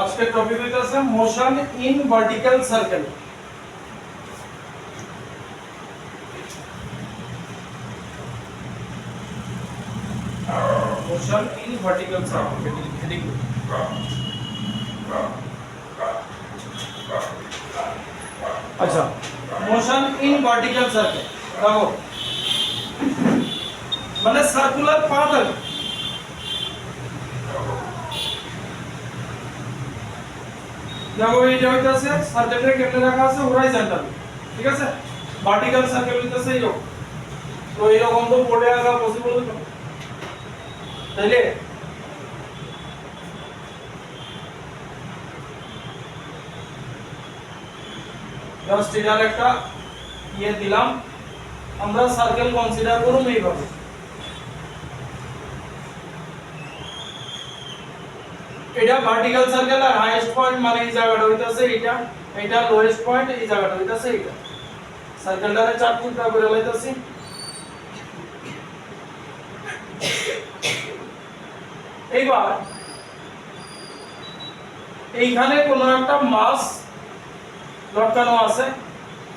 আজকের টপিক হইতাছে motion in vertical circle. Motion in vertical circle heading. আচ্ছা, motion in vertical circle দেখো, মানে সার্কুলার পাথ আছে। দেখো এইটা হইতাছে সার্কেলটা কেটে রাখা আছে হরাইজন্টাল, ঠিক আছে। ভার্টিক্যাল সার্কেল হইতাছে এইরকম, তো এইরকম তো পড়ে আসা পসিবল হতো, তাইলে জাস্ট এটার একটা ইয়ে দিলাম। আমরা সার্কেল কনসিডার করুম এইভাবে, এটা ভার্টিক্যাল সার্কেল আর হাইয়েস্ট পয়েন্ট মানে এই জায়গাটা হইতাছে এটা, এটা লোয়েস্ট পয়েন্ট এই জায়গাটা হইতাছে এটা। সার্কেলটারে চার টুকরা করে লইতাছি। এইবার এইখানে কোন একটা মাস লটকানো আছে,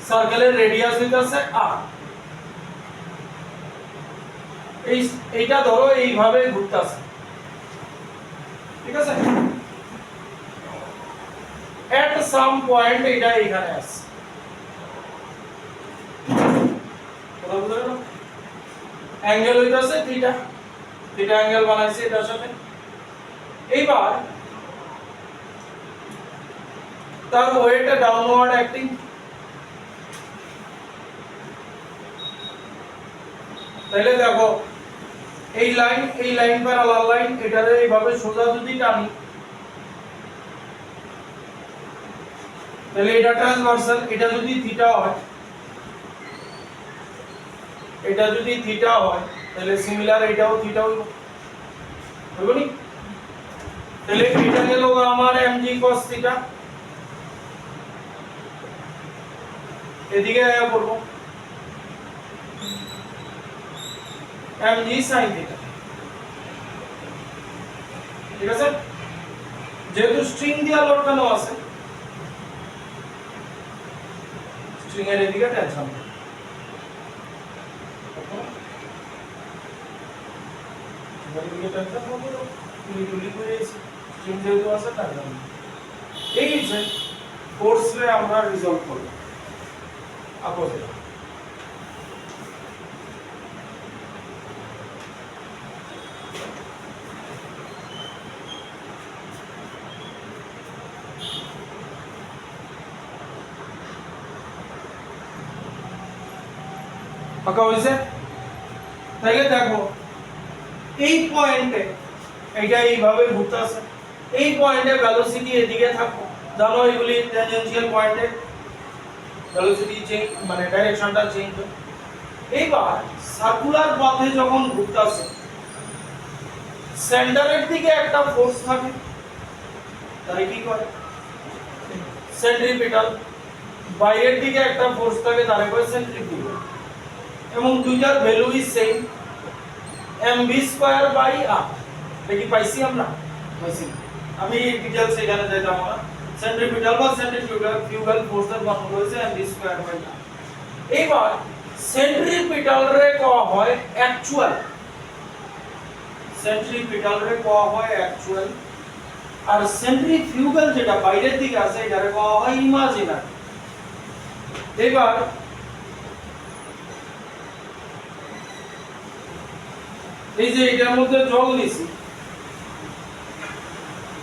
সার্কেলের রেডিয়াস হইতাছে r। এইটা ধরো এইভাবে ঘুরতাছে, ঠিক আছে। এট সাম পয়েন্ট এটা এখানে আছে, অ্যাঙ্গেল হইতাছে থিটা, থিটা অ্যাঙ্গেল বানাইছে এটার সাথে। এইবার তার ওয়েট ডাউনওয়ার্ড অ্যাক্টিং, তাহলে দেখো এই লাইন প্যারালাল লাইন, এটারে এইভাবে সোজা যদি টানি তাহলে এটা ট্রান্সভার্সাল। এটা যদি থিটা হয়, এটা যদি থিটা হয় তাহলে সিমিলার এটাও থিটা হইব, হইব নি? তাহলে এটা গেল আমার mg cos থিটা, এদিকে আয়া করব mg sin থিটা, ঠিক আছে। যেহেতু স্ট্রিং দিয়া লটকানো আছে, স্ট্রিং এর এদিকে টেনশন এই যে ফোর্সে আমরা রিজলভ করব অপোজিট। পাকা হইছে? তাইলে দেখো এই পয়েন্টে এটা এইভাবে ঘুরতেছে, এই পয়েন্টে ভেলোসিটি এদিকে থাকো, জানো এগুলি ট্যানজেনশিয়াল পয়েন্টে ভেলোসিটি চেঞ্জ মানে ডাইরেকশনটা চেঞ্জ হয়। এইবার সার্কুলার পথে যখন ঘুরতেছে, সেন্টারের দিকে একটা ফোর্স থাকে, তাই কি করে সেন্ট্রিপিটাল, বাইরের দিকে একটা ফোর্স থাকে, তারে কয় সেন্ট্রিফিউগাল, এবং দুইটার ভ্যালুই same, mv square by r। দেখি পাইছি আমরা, পাইছি। আমি ডিটেইলস এখানে যাইতাম না। সেন্ট্রিপিটাল বা সেন্ট্রিফিউগাল ফোর্সের ফর্মুলা হইছে mv স্কয়ার বাই r। এবার সেন্ট্রিপিটাল রে কোয়া হয় অ্যাকচুয়াল, সেন্ট্রিপিটাল রে কোয়া হয় অ্যাকচুয়াল, আর সেন্ট্রিফিউগাল যেটা বাইরের দিকে আছে এটারে কোয়া হয় ইমাজিনারি। এবার এই যে এটার মধ্যে জল নিছি,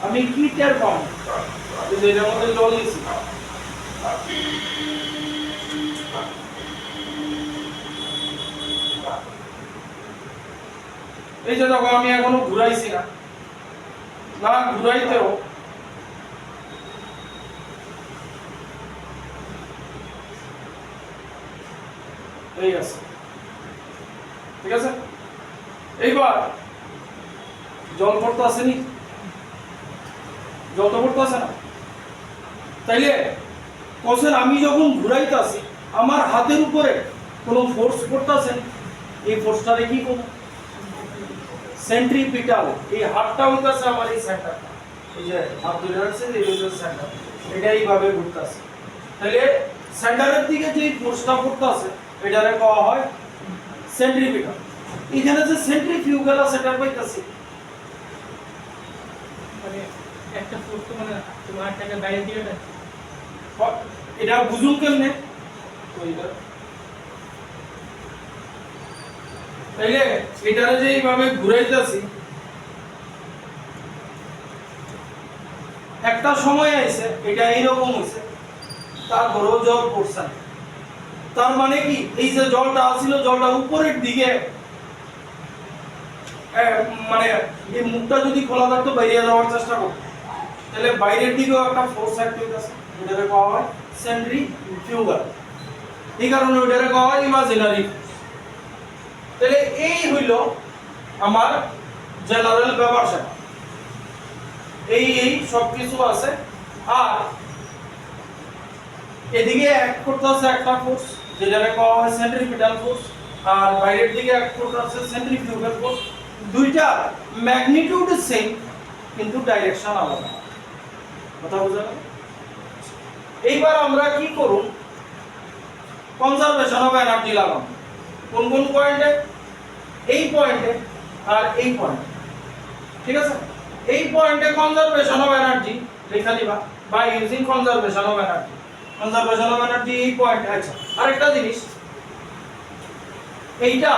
আমি কি টের পাবো? এই যে এটার মধ্যে জল নিছি, এই যে দেখো আমি এখনো ঘুরাইছি না, না ঘুরাইতেও এই আছে, ঠিক আছে। এইবার জল পড়তে আসেনি, জল তো পড়তে আসে না, তাইলে কোশ্চেন আমি যখন ঘুরাইতেছি আমার হাতের উপরে কোনো ফোর্স পড়তেছে, এই ফোর্সটারে কি করব? সেন্ট্রিপিটাল, এই হাতটা হইতাছে আমার এই সেন্টারটা, এই যে হাত ধরে রাখছে এই হচ্ছে সেন্টার, এটা এইভাবে ঘুরতেছে। তাহলে সেন্টারের দিকে যে ফোর্সটা পড়তেছে এটারে কওয়া হয় সেন্ট্রিপিটাল। এখানে যে সেন্ট্রিফিউগাল আছে সেটা পাইতাছি, মানে একটা ফোর্স তো মানে তোমার টাকা বাইরে দিকে না, এটা বুঝুন কেমনে ওইটা। তাইলে এটারে যে এইভাবে ঘুরাইতাছি, একটা সময় আইছে এটা এইরকম হইছে, তারপরেও জল পড়ছে না। তার মানে কি এই যে জলটা আসছিল জলটা উপরের দিকে মানে এই মুখটা যদি খোলা থাকতো বাইরে যাওয়ার চেষ্টা করতো, তাহলে বাইরের দিকেও একটা ফোর্স অ্যাক্টিভ আছে, এটাকে কওয়া হয় সেন্ট্রিফিউগাল। এই কারণে ওইটাকে কওয়া হয় ইমাজিনারি ফোর্স। তাহলে এই হইল আমার জেনারেল ব্যবস্থা, এই সব কিছু আছে। আর এদিকে অ্যাক্ট করতেছে একটা ফোর্স যেটাকে কওয়া হয় সেন্ট্রিপিটাল ফোর্স, আর বাইরের দিকে অ্যাক্ট করতেছে সেন্ট্রিফিউগাল ফোর্স। দুইটা ম্যাগনিটিউড সেম কিন্তু ডাইরেকশন আলাদা। কথা বুঝা গেল? এইবার আমরা কি করব, কনজারভেশন অফ এনার্জি লাগাবো। কোন কোন পয়েন্টে? এই পয়েন্টে আর এই পয়েন্টে। ঠিক আছে, এই পয়েন্টে কনজারভেশন অফ এনার্জি লেখা দিবা by using conservation of energy. Conservation of energy এই পয়েন্টে। আচ্ছা, আরেকটা জিনিস, এইটা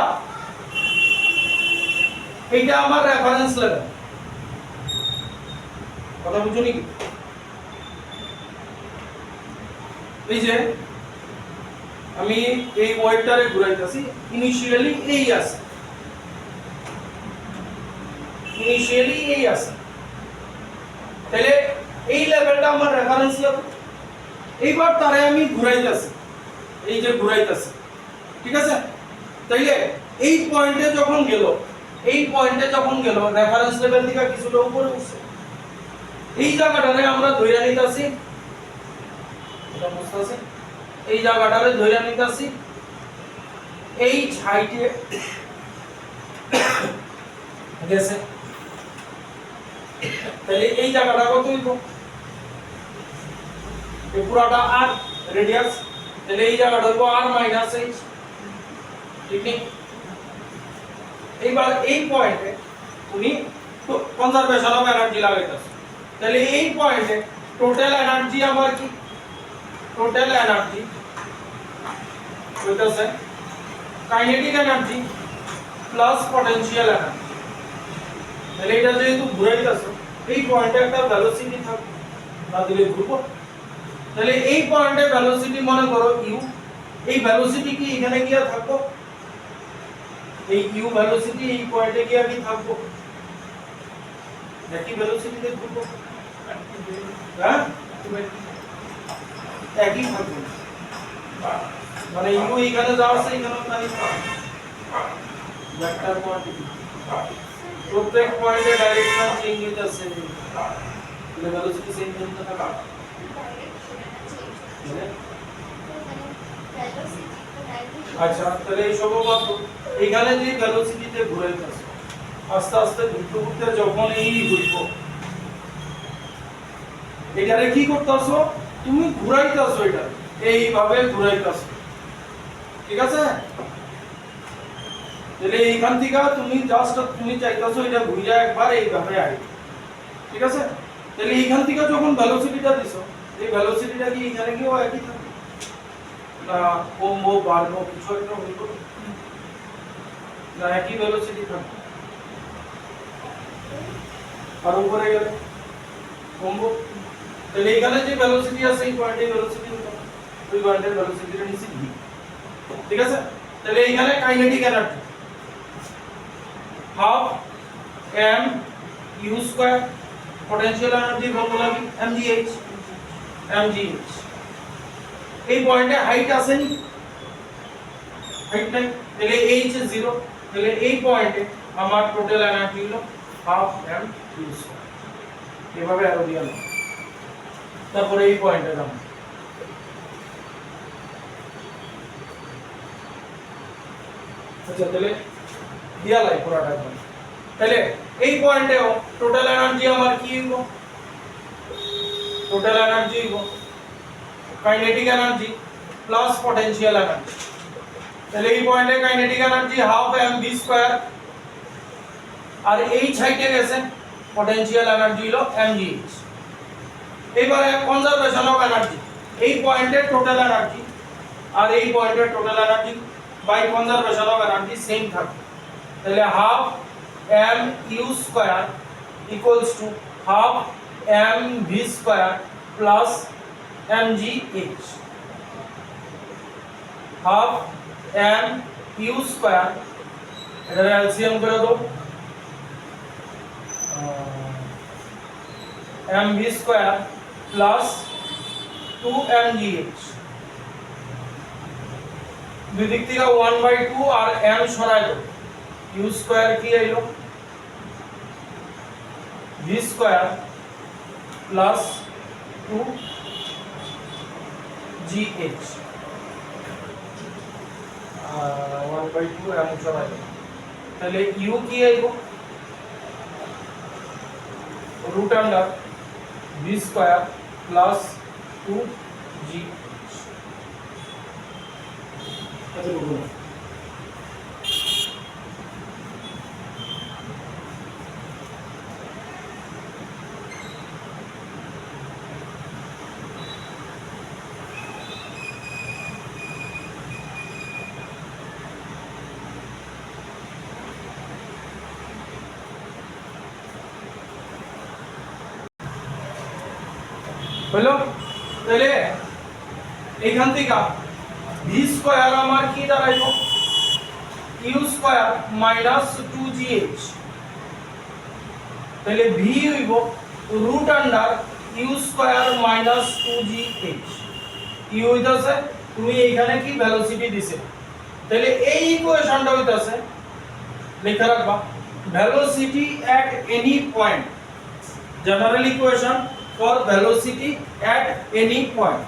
আমার রেফারেন্স লেভেল। কথা বুঝুনি কি? এই যে আমি এই ওয়েটটারে ঘুরাইতেছি, ইনিশিয়ালি এই আছে, তাহলে এই লেভেলটা আমার রেফারেন্স লেভেল। এইবার তারে আমি ঘুরাইতেছি, এই যে ঘুরাইতেছি, ঠিক আছে? তাইলে এই পয়েন্টে যখন গেল, রেফারেন্স লেভেল থেকে কিছুটা উপরে উঠছে, এই জায়গাটারে আমরা ধইরা নিতাছি, এটা বুঝতাছি, এই জায়গাটারে ধইরা নিতাছি, এই হাইটে গেছে। তাহলে এই জায়গাটা কত হইব? এই পুরাটা আর রেডিয়াস, তাহলে এই জায়গাটা হইব r মাইনাস h। ঠিক নেই? এইবার এই পয়েন্টে তুমি কনজারভেশন অফ এনার্জি লাগাইতেছো, তাহলে এই পয়েন্টে টোটাল এনার্জি আমার কি? টোটাল এনার্জি হইতাছে kinetic energy plus potential energy. তাহলে এটা যেহেতু ঘুরাইতেছো, এই পয়েন্টে একটা ভেলোসিটি থাকবে, না দিলে ঘুরবো। তাহলে এই পয়েন্টে ভেলোসিটি মনে করো u, এই ভেলোসিটি কি এখানে গিয়া থাকবো? এই u ভেলোসিটি এই পয়েন্টে গিয়া কি থাকবো? একই ভেলোসিটিতে ঘুরবো, হ্যাঁ একই থাকবে, মানে u এখানে যাওয়াছে এখানেও তাই ভেক্টর কোয়ান্টিটি, প্রত্যেক পয়েন্টে ডাইরেকশন চেঞ্জ হইতাছে, তাহলে ভেলোসিটি চেঞ্জ হতে থাকবে। আচ্ছা, তাহলে এই সব মাত্র এখানে যে ভেলোসিটিতে ঘুরাইতেছে, আস্তে আস্তে ঘুরতে ঘুরতে যখন এই ঘুরব, এটারে কি করতেছো? তুমি ঘুরাইতেছো, এটা এইভাবে ঘুরাইতেছো, ঠিক আছে? তাহলে এইখান থেকে তুমি জাস্ট তুমি চাইতেছো এটা ঘুরে একবার এইভাবে আসবে, ঠিক আছে? তাহলে এইখান থেকে যখন ভেলোসিটিটা দিছো, এই ভেলোসিটিটা কি এখানে গিয়েও একই থাকবে না কমবো বাড়বো কিছু একটা হইব না? একই ভেলোসিটি থাকবে। আর উপরে গেলে কমবো, তাহলে এখানে যে ভেলোসিটি আছে এই পয়েন্টে ভেলোসিটি কত? ওই পয়েন্টের ভেলোসিটিটা নিচে v, ঠিক আছে? তাহলে এখানে kinetic energy half m u square, potential energy formula কি? mgh। এই পয়েন্টে হাইট আছে নি? হাইট নাই, তাহলে h 0, তাহলে এই পয়েন্টে আমার টোটাল এনার্জি হলো হাফ m u স্কয়ার। এভাবে অ্যারো দিয়ে নাও, তারপরে এই পয়েন্টে যাবো। আচ্ছা, তাহলে দিয়া লাই পুরাটা একবার। তাহলে এই পয়েন্টেও টোটাল এনার্জি আমার কি হইব? Total energy kinetic energy plus potential energy. তাহলে এই পয়েন্টে kinetic energy half mv square, আর এই সাইডে গেছে পটেনশিয়াল এনার্জি হলো mgh। এবারে কনজারভেশন অফ এনার্জি, এই পয়েন্টের টোটাল এনার্জি আর এই পয়েন্টের total energy by conservation of energy same থাকবে। তাহলে half mu square equals to half mv square plus mgh। Half mu square, এটার এলসিএম করে দাও, mv স্কয়ার প্লাস 2mgh। দুই দিক থেকে 1/2 আর m সরাই দাও, u স্কয়ার কি আইলো v square plus 2gh, 1/2 m সরাই দাও। তাহলে u কি আইলো root under v square plus 2g। হলো, তাহলে এইখান থেকে v স্কয়ার আমার কি দাঁড়াইলো u স্কয়ার মাইনাস 2gh। তাহলে v হইব root under u square minus 2gh। u হইতাছে তুমি এইখানে কি ভেলোসিটি দিছে, তাহলে এই ইকুয়েশনটা হইতাছে লেখা রাখবা velocity at any point, general equation for velocity at any point,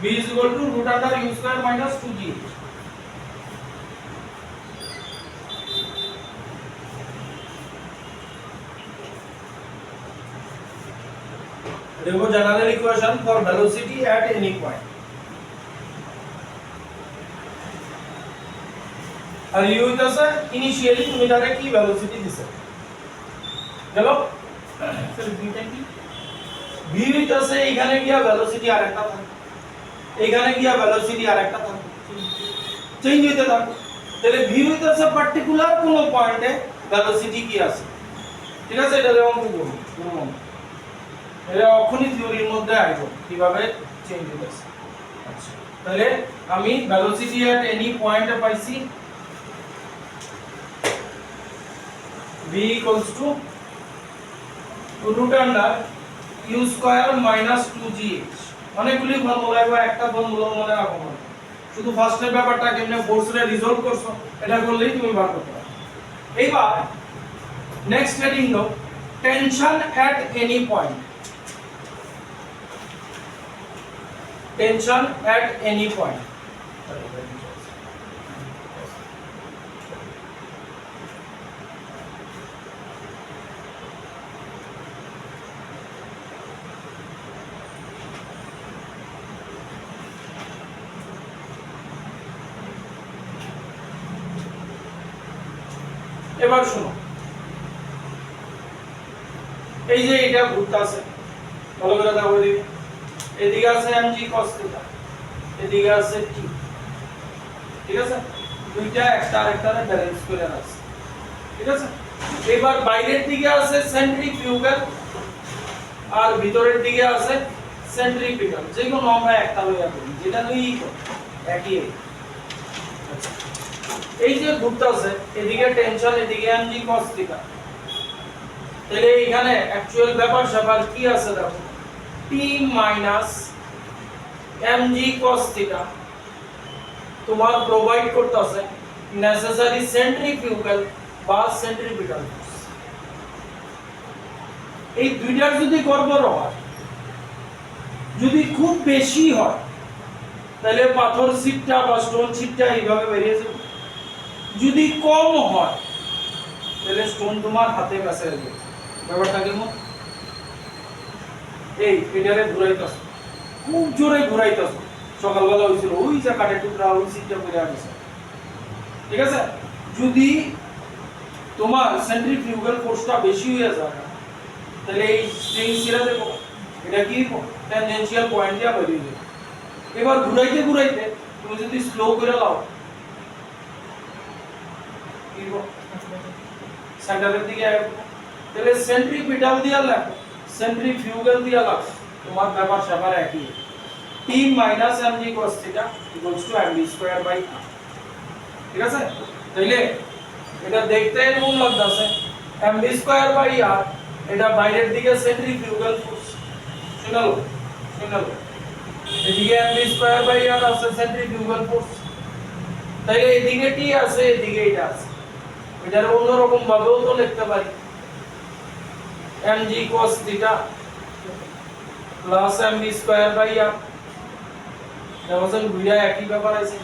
v is equal to root under u square minus 2gh। देखो general equation for velocity at any point, আর u হইতাছে ইনিশিয়ালি তুমি তারে কি ভেলোসিটি দিছে গেল। Sir beta কি v হইতাছে এখানে গিয়া ভেলোসিটি আরেকটা থাকে, এখানে গিয়া ভেলোসিটি আরেকটা থাকে, চেঞ্জ হইতে থাকে। তাহলে v হইতাছে পার্টিকুলার কোন পয়েন্টে ভেলোসিটি কি আছে, ঠিক আছে? এটা যেমন বলবো এটা অখনি থিওরির মধ্যে আইব কিভাবে চেঞ্জ হইতাছে। আচ্ছা, তাহলে আমি ভেলোসিটি এট এনি পয়েন্টে পাইছি v equals to root under u square minus 2gh। অনেকগুলি ফর্মুলা এবং একটা ফর্মুলা মনে রাখো না, শুধু ফার্স্টের ব্যাপারটা কেমনে ফোর্সে রিজলভ করছো এটা করলেই তুমি বার করতে পারবে। এইবার নেক্সট হেডিং দাও tension at any point, tension at any point. এবার শুনো, এই যে এটা ঘুরতাছে ভালো করে দেখো, এদিকে আছে mg cos θ, এদিকে আছে t, ঠিক আছে? দুইটা একটা আরেকটারে ব্যালেন্স করে আছে, ঠিক আছে? এবার বাইরের দিকে আছে সেন্ট্রিফিউগাল আর ভিতরের দিকে আছে সেন্ট্রিপিটাল, যে কোনো আমরা একটা লইয়া করি, যেটা লই একই। আচ্ছা, এই যে ঘুরতাছে এদিকে টেনশন এদিকে mg cos θ, তাহলে এখানে অ্যাকচুয়াল ব্যাপার স্যাপার কি আছে দেখো, t মাইনাস mg cos θ তোমার প্রোভাইড করতেছে নেসেসারি সেন্ট্রিফিউগাল বা সেন্ট্রিপিটাল ফোর্স। এই দুইটার যদি গড়বড় হয়, যদি খুব বেশি হয়, তাহলে পাথর ছিটটা বা স্টোন ছিটটা এইভাবে বেরিয়ে যাবে। যদি কম হয় তাহলে স্টোন তোমার হাতে কাছে যাবে। ব্যাপারটা কেমন? এই এটারে ঘুরাইতাছ খুব জোরে ঘুরাইতাছ সকালবেলা হইছিল ওই যে কাটে টুকরা ওই সিটটা করে আসছে ঠিক আছে যদি তোমার সেন্ট্রিফিউগাল ফোর্সটা বেশি হয়ে যায় তাহলে এই স্ট্রিং ছিঁড়ে দেবো এটা কি ট্যানজেনশিয়াল পয়েন্ট দিয়া বেরিয়ে যাবে এবার ঘুরাইতে ঘুরাইতে তুমি যদি স্লো করে দাও কি সেন্টারের দিকে তাহলে সেন্ট্রিপিটাল দিয়া লেখো সেন্ট্রিফিউগাল দিয়া লেখো তোমার ব্যাপার সবার একই T minus mg cos theta equals to mv square by r ঠিক আছে তাইলে এটা দেখতে এরকম লাগতেছে mv square by r এটা বাইরের দিকে সেন্ট্রিফিউগাল ফোর্স শুনলো এদিকে mv square by r আছে সেন্ট্রিফিউগাল ফোর্স তাইলে এদিকে T আছে এদিকে এটা আছে এটার অন্যরকম ভাবেও তো লিখতে পারি mg cos theta plus mv square by r দেখেন দুইটা একই ব্যাপার আছে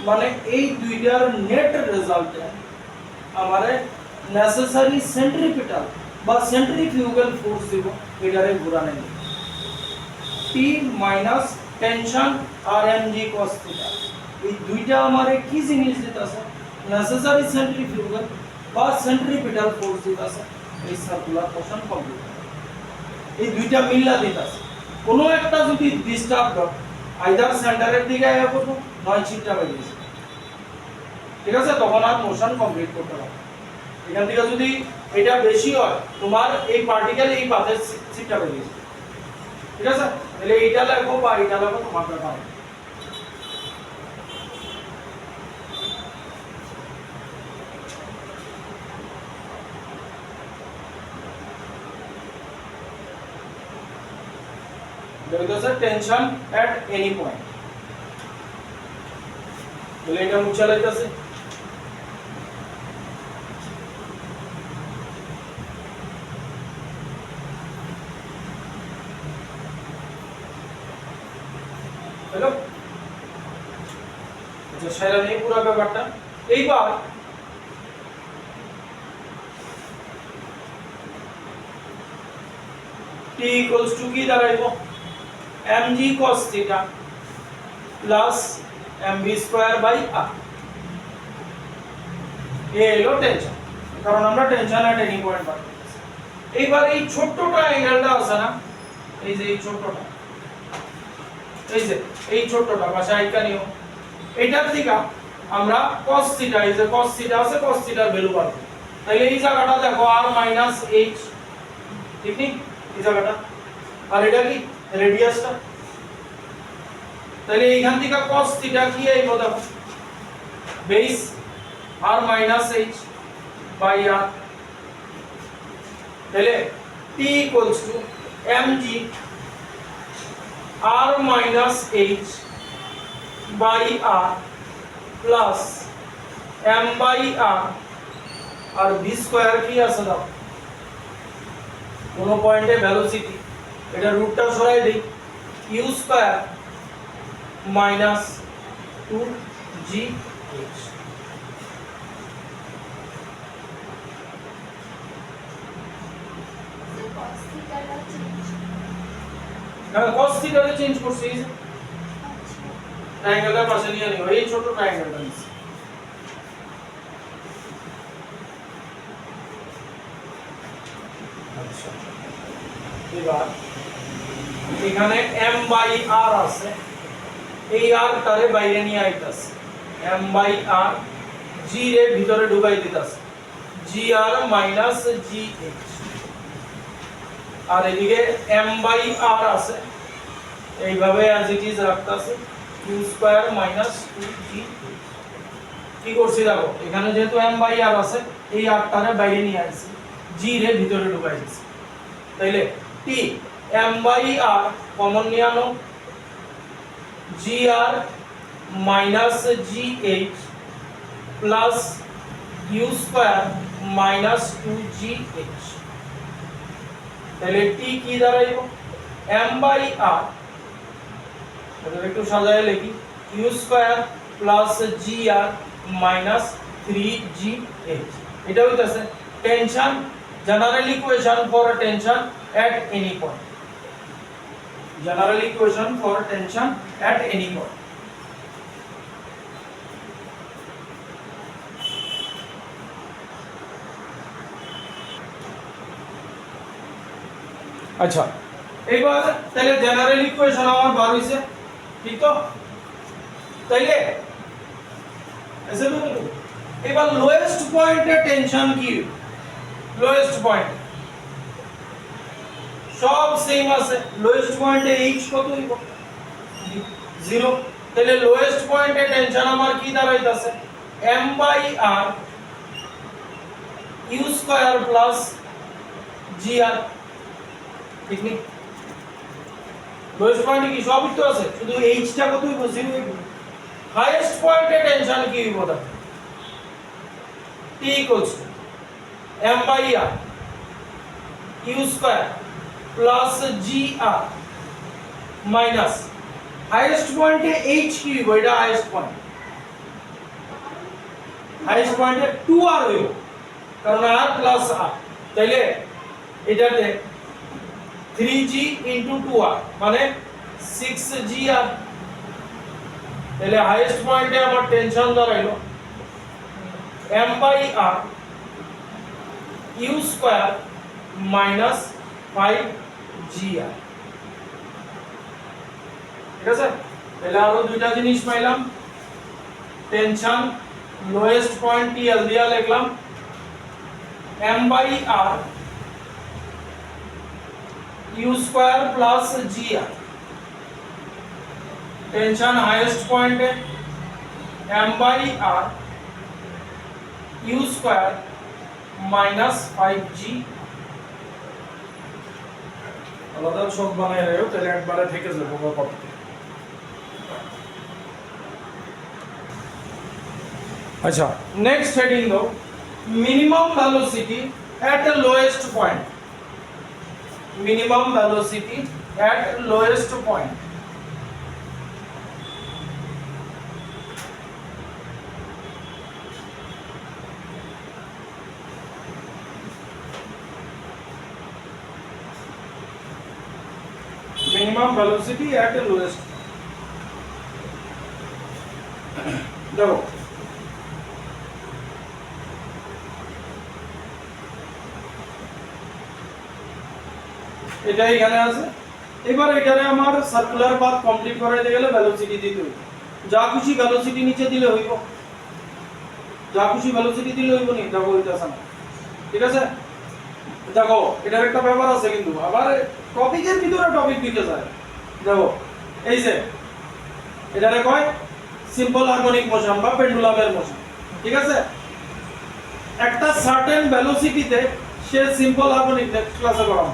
মানে এই দুইটার নেট রেজাল্টে আমারে নেসেসারি সেন্ট্রিপিটাল বা সেন্ট্রিফিউগাল ফোর্স দিব এটারে ঘোরানো নেই T মাইনাস টেনশন আর mg cos থিটা এই দুইটা আমারে কি জিনিস দিতাছে নেসেসারি সেন্ট্রিফিউগাল বা সেন্ট্রিপিটাল ফোর্স দিতাছে এই সার্কুলার মোশন কমপ্লিট এই দুইটা মিললা দিতাছে কোনো একটা যদি ডিস্টার্ব হয় আইদার সেন্টারের দিকে আয়া করব নয় চিন্তা হয়ে গেছে ঠিক আছে তখন আর মোশন কমপ্লিট করতে পারবে এখান থেকে যদি এটা বেশি হয় তোমার এই পার্টিকেল এই পাথের চিন্তা হয়ে গেছে ঠিক আছে তাহলে এইটা লাগবো বা এইটা লাগবো তোমার ব্যাপার there is a tension at any point বলে এটা মুছে লাইতাছে হ্যালো আচ্ছা সেরা নেই পুরো ব্যাপারটা এইবার T equals to কি দাঁড়াইবো mg cos theta plus mv square by r এলো টেনশন কারণ আমরা টেনশন এট এনি পয়েন্ট পাচ্ছি এইবার এই ছোটটা অ্যাঙ্গেলটা আছে না এই যে এই ছোটটা এই ছোটটা ভাষা আইকানিও এটার দিকে আমরা cos theta এই যে cos theta আছে cos theta এর ভ্যালু পাবো তাহলে এই জায়গাটা দেখো r h ঠিক নেই এই জায়গাটা আর এটা কি রেডিয়াসটা তাহলে এইখান থেকে cos থিটা কি আইব দেখো base r h by r তাহলে t equals to mg r h by r plus m by r আর v স্কয়ার কি আছে দাও কোন পয়েন্টে ভেলোসিটি এটা রুটটা সরাই দেই u স্কয়ার মাইনাস 2gh না cos থিটা রে চেঞ্জ করছি ট্রায়াঙ্গেলটা পাশে নিয়ে নিও এই ছোট ট্রায়াঙ্গেলটা নিছি আচ্ছা এবার এখানে m বাই r আছে এই r টারে বাইরে নিয়ে আইতাছে m বাই r g রে ভিতরে ঢুকাই দিতাছে gr মাইনাস gh আর এদিকে m বাই r আছে এইভাবে as it is রাখতাছে u square minus 2g কি করছি দেখো এখানে যেহেতু m বাই r আছে এই r টারে বাইরে নিয়ে আইছি g রে ভিতরে ঢুকাই দিছি তাইলে t m by r common নিয়ে আনো gr minus gh plus u square minus 2gh তাহলে t কি দাঁড়াইব m বাই r এটা একটু সাজায় লিখি u square plus gr minus 3GH এটা হইতাছে tension general equation for tension at any point general equation for tension at any point আচ্ছা এবার তাহলে জেনারেল ইকুয়েশন আমার বার হইছে ঠিক তো তাইলে এসে তো এবার লোয়েস্ট পয়েন্টে টেনশন কি লোয়েস্ট পয়েন্ট সব সেম আছে লোয়েস্ট পয়েন্টে h কত হইব 0 তাহলে লোয়েস্ট পয়েন্টে টেনশন আমার কি দাঁড়াইতাছে m/r u square plus gr ঠিক নি লোয়েস্ট পয়েন্টে কি সবই তো আছে শুধু h টা কত হইব 0 হইব হাইয়েস্ট পয়েন্টে টেনশন কি হইব তাহলে t m/r u square plus gr minus highest পয়েন্টে h কি হইব এটা হাইয়েস্ট পয়েন্টে 2r হইব কারণ r প্লাস r তাইলে এটাতে 3g into 2r মানে 6gr তাহলে হাইয়েস্ট পয়েন্টে আমার টেনশন দাঁড়াইলো m/r u square minus 5gr ঠিক আছে তাহলে আরো দুইটা জিনিস পাইলাম টেনশন লোয়েস্ট পয়েন্ট TL দিয়া লিখলাম m/r u square plus gr tension highest পয়েন্টে m/r u square minus 5g আলাদা সব বানায় রাখো তাহলে একবারে থেকে যাবো কপিতে আচ্ছা নেক্সট হেডিং দাও minimum velocity at lowest point minimum velocity at lowest point minimum velocity at the lowest দেখো এটা এখানে আছে এবার এখানে আমার সার্কুলার পাথ কমপ্লিট করাইতে গেলে ভেলোসিটি দিতে হইব যা খুশি ভেলোসিটি নিচে দিলে হইব যা খুশি ভেলোসিটি দিলে হইব নি দেখো হইতাছে না ঠিক আছে দেখো এটার একটা ব্যাপার আছে কিন্তু আবার টপিকের ভিতরে টপিক দিতে যায় দেখো এই যে এটারে কয় সিম্পল হারমোনিক মোশন বা পেন্ডুলামের মোশন ঠিক আছে একটা সার্টেন ভেলোসিটিতে সে সিম্পল হারমোনিক নেক্সট ক্লাসে পড়াবো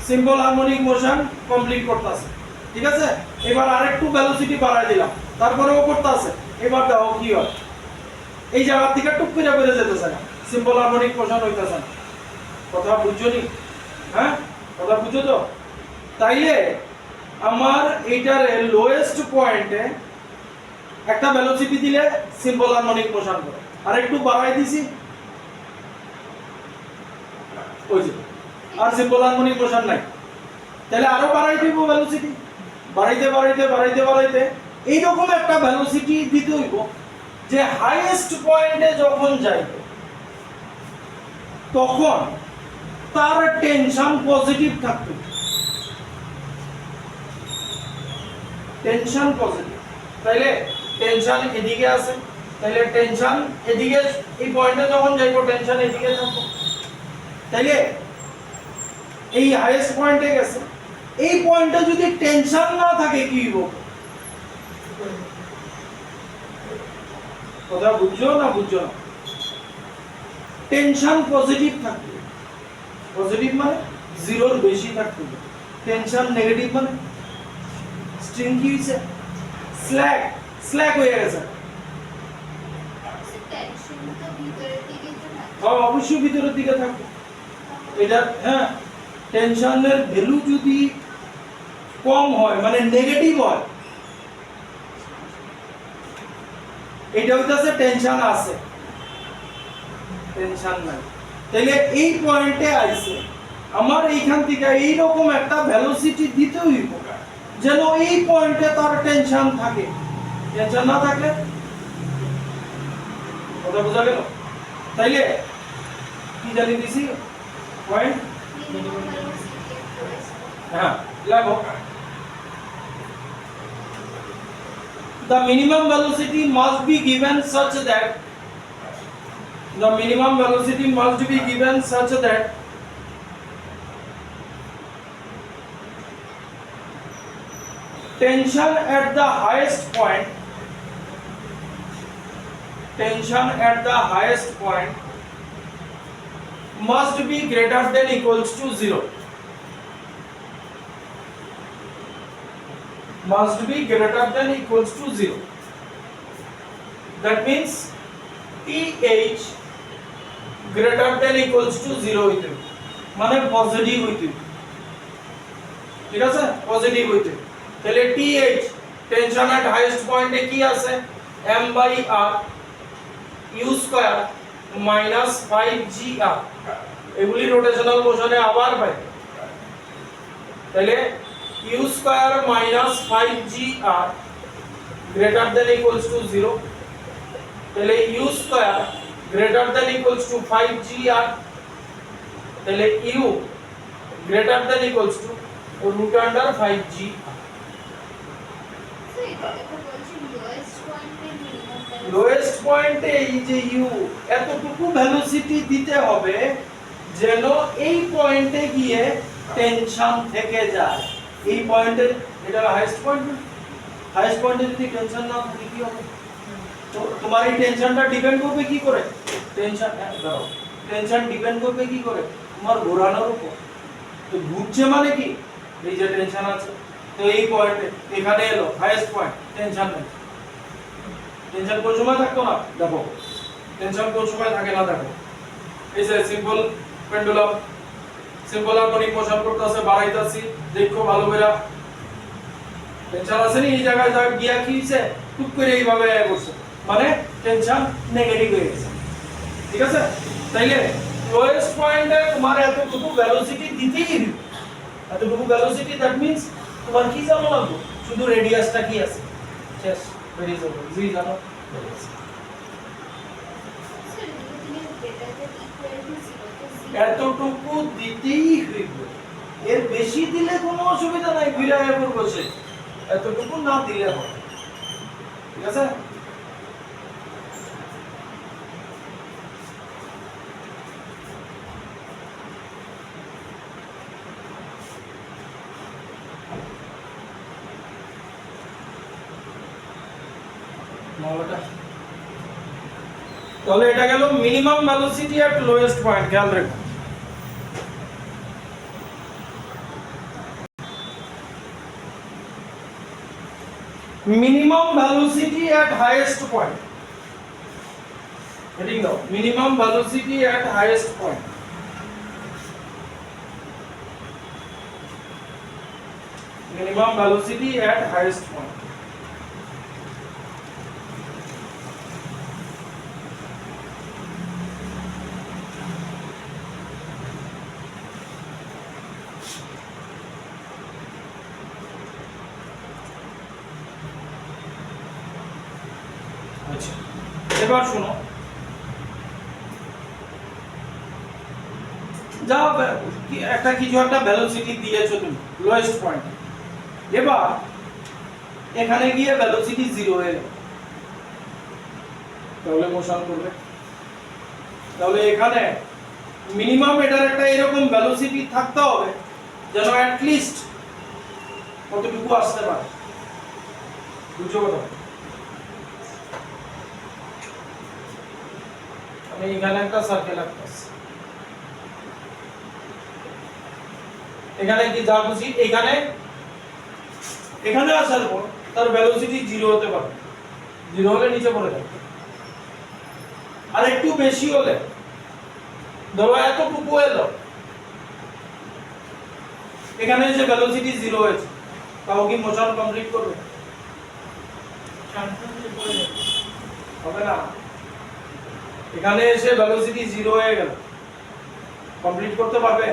সিম্পল হারমোনিক মোশন কমপ্লিট করতেছে ঠিক আছে এবার আরেকটু ভেলোসিটি বাড়াই দিলাম তারপরেও করতেছে এবার দেখো কি হয় এই জায়গা থেকে টুক করে বেড়ে যেতেছে না সিম্পল হারমোনিক মোশন হইতাছে না কথা বুঝছো নি হ্যাঁ কথা বুঝছো তো তাইলে আমার এইটার লোয়েস্ট পয়েন্টে একটা ভেলোসিটি দিলে সিম্পল হারমোনিক মোশন করে আর একটু বাড়াই দিছি ওই যে আর সিম্পল হারমোনিক মোশন নাই তাহলে আরো বাড়াই দিব ভেলোসিটি বাড়াইতে বাড়াইতে বাড়াইতে বাড়াইতে এই রকম একটা ভেলোসিটি দিতে হইব যে হাইয়েস্ট পয়েন্টে যখন যাইবে তখন তার টেনশন পজিটিভ থাকবে টেনশন পজিটিভ তাইলে টেনশন এদিকে আছে তাইলে টেনশন এদিকে এই পয়েন্টে যখন যাইবো টেনশন এদিকে থাকবে তাইলে এই হাইয়েস্ট পয়েন্টে গেছে এই পয়েন্টে যদি টেনশন না থাকে কি হইব কথা বুঝছো না বুঝছো না টেনশন পজিটিভ থাকবে পজিটিভ মানে জিরোর বেশি থাকবে টেনশন নেগেটিভ মানে স্ট্রিং কি হইছে স্ল্যাক স্ল্যাক হয়ে গেছে অবশ্যই ভিতরের দিকে থাকবে এটা হ্যাঁ টেনশনের ভ্যালু যদি কম হয় মানে নেগেটিভ হয় এটা হইতাছে টেনশন আছে টেনশন নাই। তাহলে এই পয়েন্টে আইছে আমার এইখান থেকে এই রকম একটা ভেলোসিটি দিতে হইব যেন এই পয়েন্টে তার টেনশন থাকে। টেনশন না থাকলে কথা বোঝা গেল? তাইলে কি জানি দিছি পয়েন্ট, হ্যাঁ লাগো। The minimum velocity must be given such that tension at the highest point must be greater than equals to 0. Must be greater than equals to 0. That means TH greater than equals to 0 হইতে মানে positive হইতে, ঠিক আছে? Positive হইতে। তাহলে TH tension এট highest পয়েন্টে কি আছে? m/r u square minus 5gr, এগুলি রোটেশনাল মোশনে আবার পাই। তাহলে u square minus 5gr greater than equals to 0। তাহলে u square greater than equals to 5gr, তাহলে u greater than equals to root under 5g। Lowest পয়েন্টে এই যে u এতটুকু ভেলোসিটি দিতে হবে যেন এই পয়েন্টে গিয়ে টেনশন থেকে যায়। এই পয়েন্টে এটা হাইয়েস্ট পয়েন্ট, হাইয়েস্ট পয়েন্টে যদি টেনশন না থাকে কি হবে? তো তোমার এই টেনশনটা ডিপেন্ড করবে কি করে? টেনশন ডিপেন্ড করবে কি করে? তোমার ঘোরানোর উপর। তো ঘুরছে মানে কি? এই যে টেনশন আছে, তো এই পয়েন্টে এখানে এলো হাইয়েস্ট পয়েন্ট, টেনশন নেই। টেনশন কোন সময় থাকতো না? দেখো টেনশন কোন সময় থাকে না, দেখো এই যে simple pendulum, simple harmonic motion করতেছে, বাড়াইতাছি, দেখো ভালো করে টেনশন আছে নি এই জায়গায় যা গিয়া কি হইছে টুক করে এইভাবে করছে, মানে টেনশন নেগেটিভ হয়ে গেছে, ঠিক আছে? তাইলে লোয়েস্ট পয়েন্টে তোমার এতটুকু ভেলোসিটি দিতেই হবে, এতটুকু ভেলোসিটি, দ্যাট মিন্স তোমার কি জানো লাগবে? শুধু রেডিয়াসটা কি আছে, শেষ ভেরিয়েবল জি জানো, এতটুকু দিতেই হইবে। এর বেশি দিলে কোনো অসুবিধা নাই, বিরায় করব সে, এতটুকু না দিলে হবে, ঠিক আছে? তাহলে এটা গেল মিনিমাম ভেলোসিটি এট লোয়েস্ট পয়েন্ট, খেয়াল রাখো। minimum velocity at highest point, heading down, minimum velocity at highest point, minimum velocity at highest point। এবার শুনো, যা একটা কিছু একটা ভেলোসিটি দিয়েছো তুমি লোয়েস্ট পয়েন্টে, এবার এখানে গিয়ে ভেলোসিটি 0 হয়ে গেল, তাহলে মোশন করবে। তাহলে এখানে মিনিমাম এটার একটা এরকম ভেলোসিটি থাকতে হবে যেন অ্যাট লিস্ট কতটুকু আসতে পারে, বুঝছো কথা? আমি এখানে একটা সার্কেল আঁকতেছি, এখানে কি যা বুঝি এখানে এখানে আসার পর তার ভেলোসিটি 0 হতে পারে, 0 হলে নিচে পড়ে যাবে, আর একটু বেশি হলে ধরো এতটুকু এলো, এখানে যে ভেলোসিটি 0 হয়েছে, তাও কি মোশন কমপ্লিট করবে? হবে না। এখানে এসে ভেলোসিটি 0 হয়ে গেল, কমপ্লিট করতে পারবে?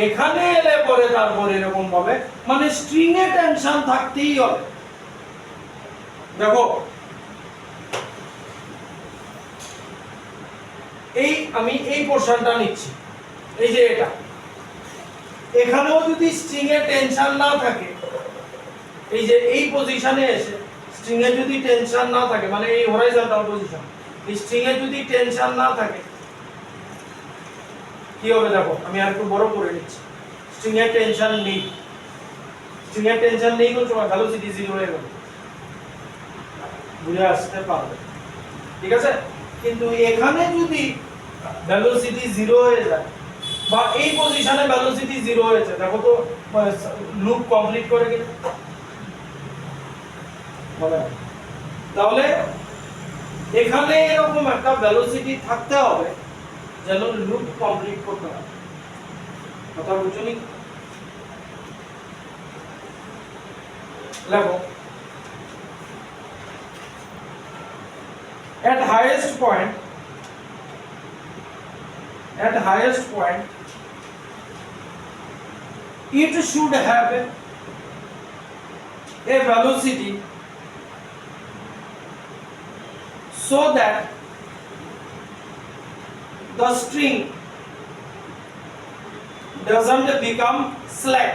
এখানে এলে পরে তারপর এরকম ভাবে মানে স্ট্রিং এ টেনশন থাকতেই হবে। দেখো আমি এই পোরশনটা নিচ্ছি, এই যে এটা, এখানেও যদি স্ট্রিং এ টেনশন না থাকে, এই যে এই পজিশনে এসে স্ট্রিং এ যদি টেনশন না থাকে, মানে এই হরাইজন্টাল পজিশন, এই স্ট্রিং এ যদি টেনশন না থাকে কি হবে? দেখো আমি আর একটু বড় করে নিচ্ছি, স্ট্রিং এ টেনশন নেই, স্ট্রিং এ টেনশন নেই কোন সময় ভেলোসিটি 0 হয়ে গেল, বুঝে আসতে পারবে, ঠিক আছে? কিন্তু এখানে যদি ভেলোসিটি 0 হয়ে যায় বা এই পজিশনে ভেলোসিটি 0 হয়েছে, দেখো তো লুপ কমপ্লিট করে কিনা, হবে না। তাহলে এখানে এরকম একটা ভেলোসিটি থাকতে হবে যেন লুপ কমপ্লিট করতে পারে, কথা বুঝছো নি? দেখো at highest point it should have a velocity so that the string doesn't become slack,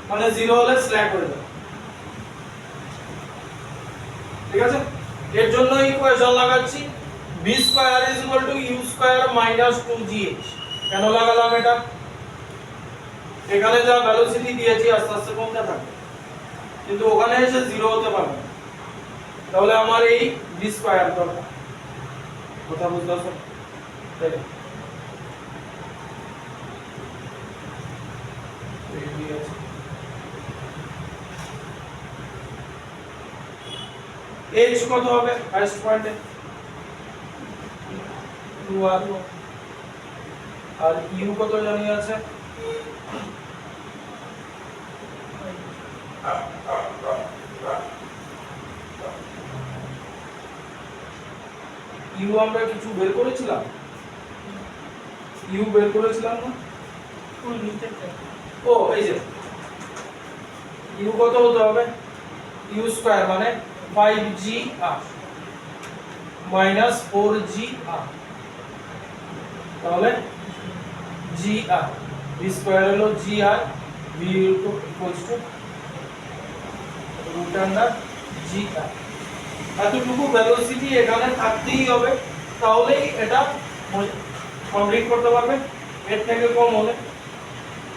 মানে 0 হলে স্ল্যাক হয়ে যাবে, ঠিক আছে? এর জন্য ইকুয়েশন লাগাচ্ছি v square u square minus 2gh। কেন লাগালাম এটা? এখানে যা ভেলোসিটি দিয়েছি আস্তে আস্তে কমতে থাকবে, কিন্তু ওখানে এসে 0 হতে পারবে না, তাহলে আমার এই v স্কয়ার দরকার, কথা বুঝতেছো? তাই h কত হবে হাইয়েস্ট পয়েন্টে? 2r, আর u কত জানি আছে? u আমরা কিছু বের করেছিলাম, u বের করেছিলাম না? কোন নিচেরটা? ও এই যে u কত হতে হবে? u স্কয়ার মানে 5gr মাইনাস 4gr, তাহলে gr, v স্কয়ার হলো gr, v equals to root under gr। এতটুকু ভেলোসিটি এখানে থাকতেই হবে, তাহলেই এটা কমপ্লিট করতে পারবে, এর থেকে কম হলে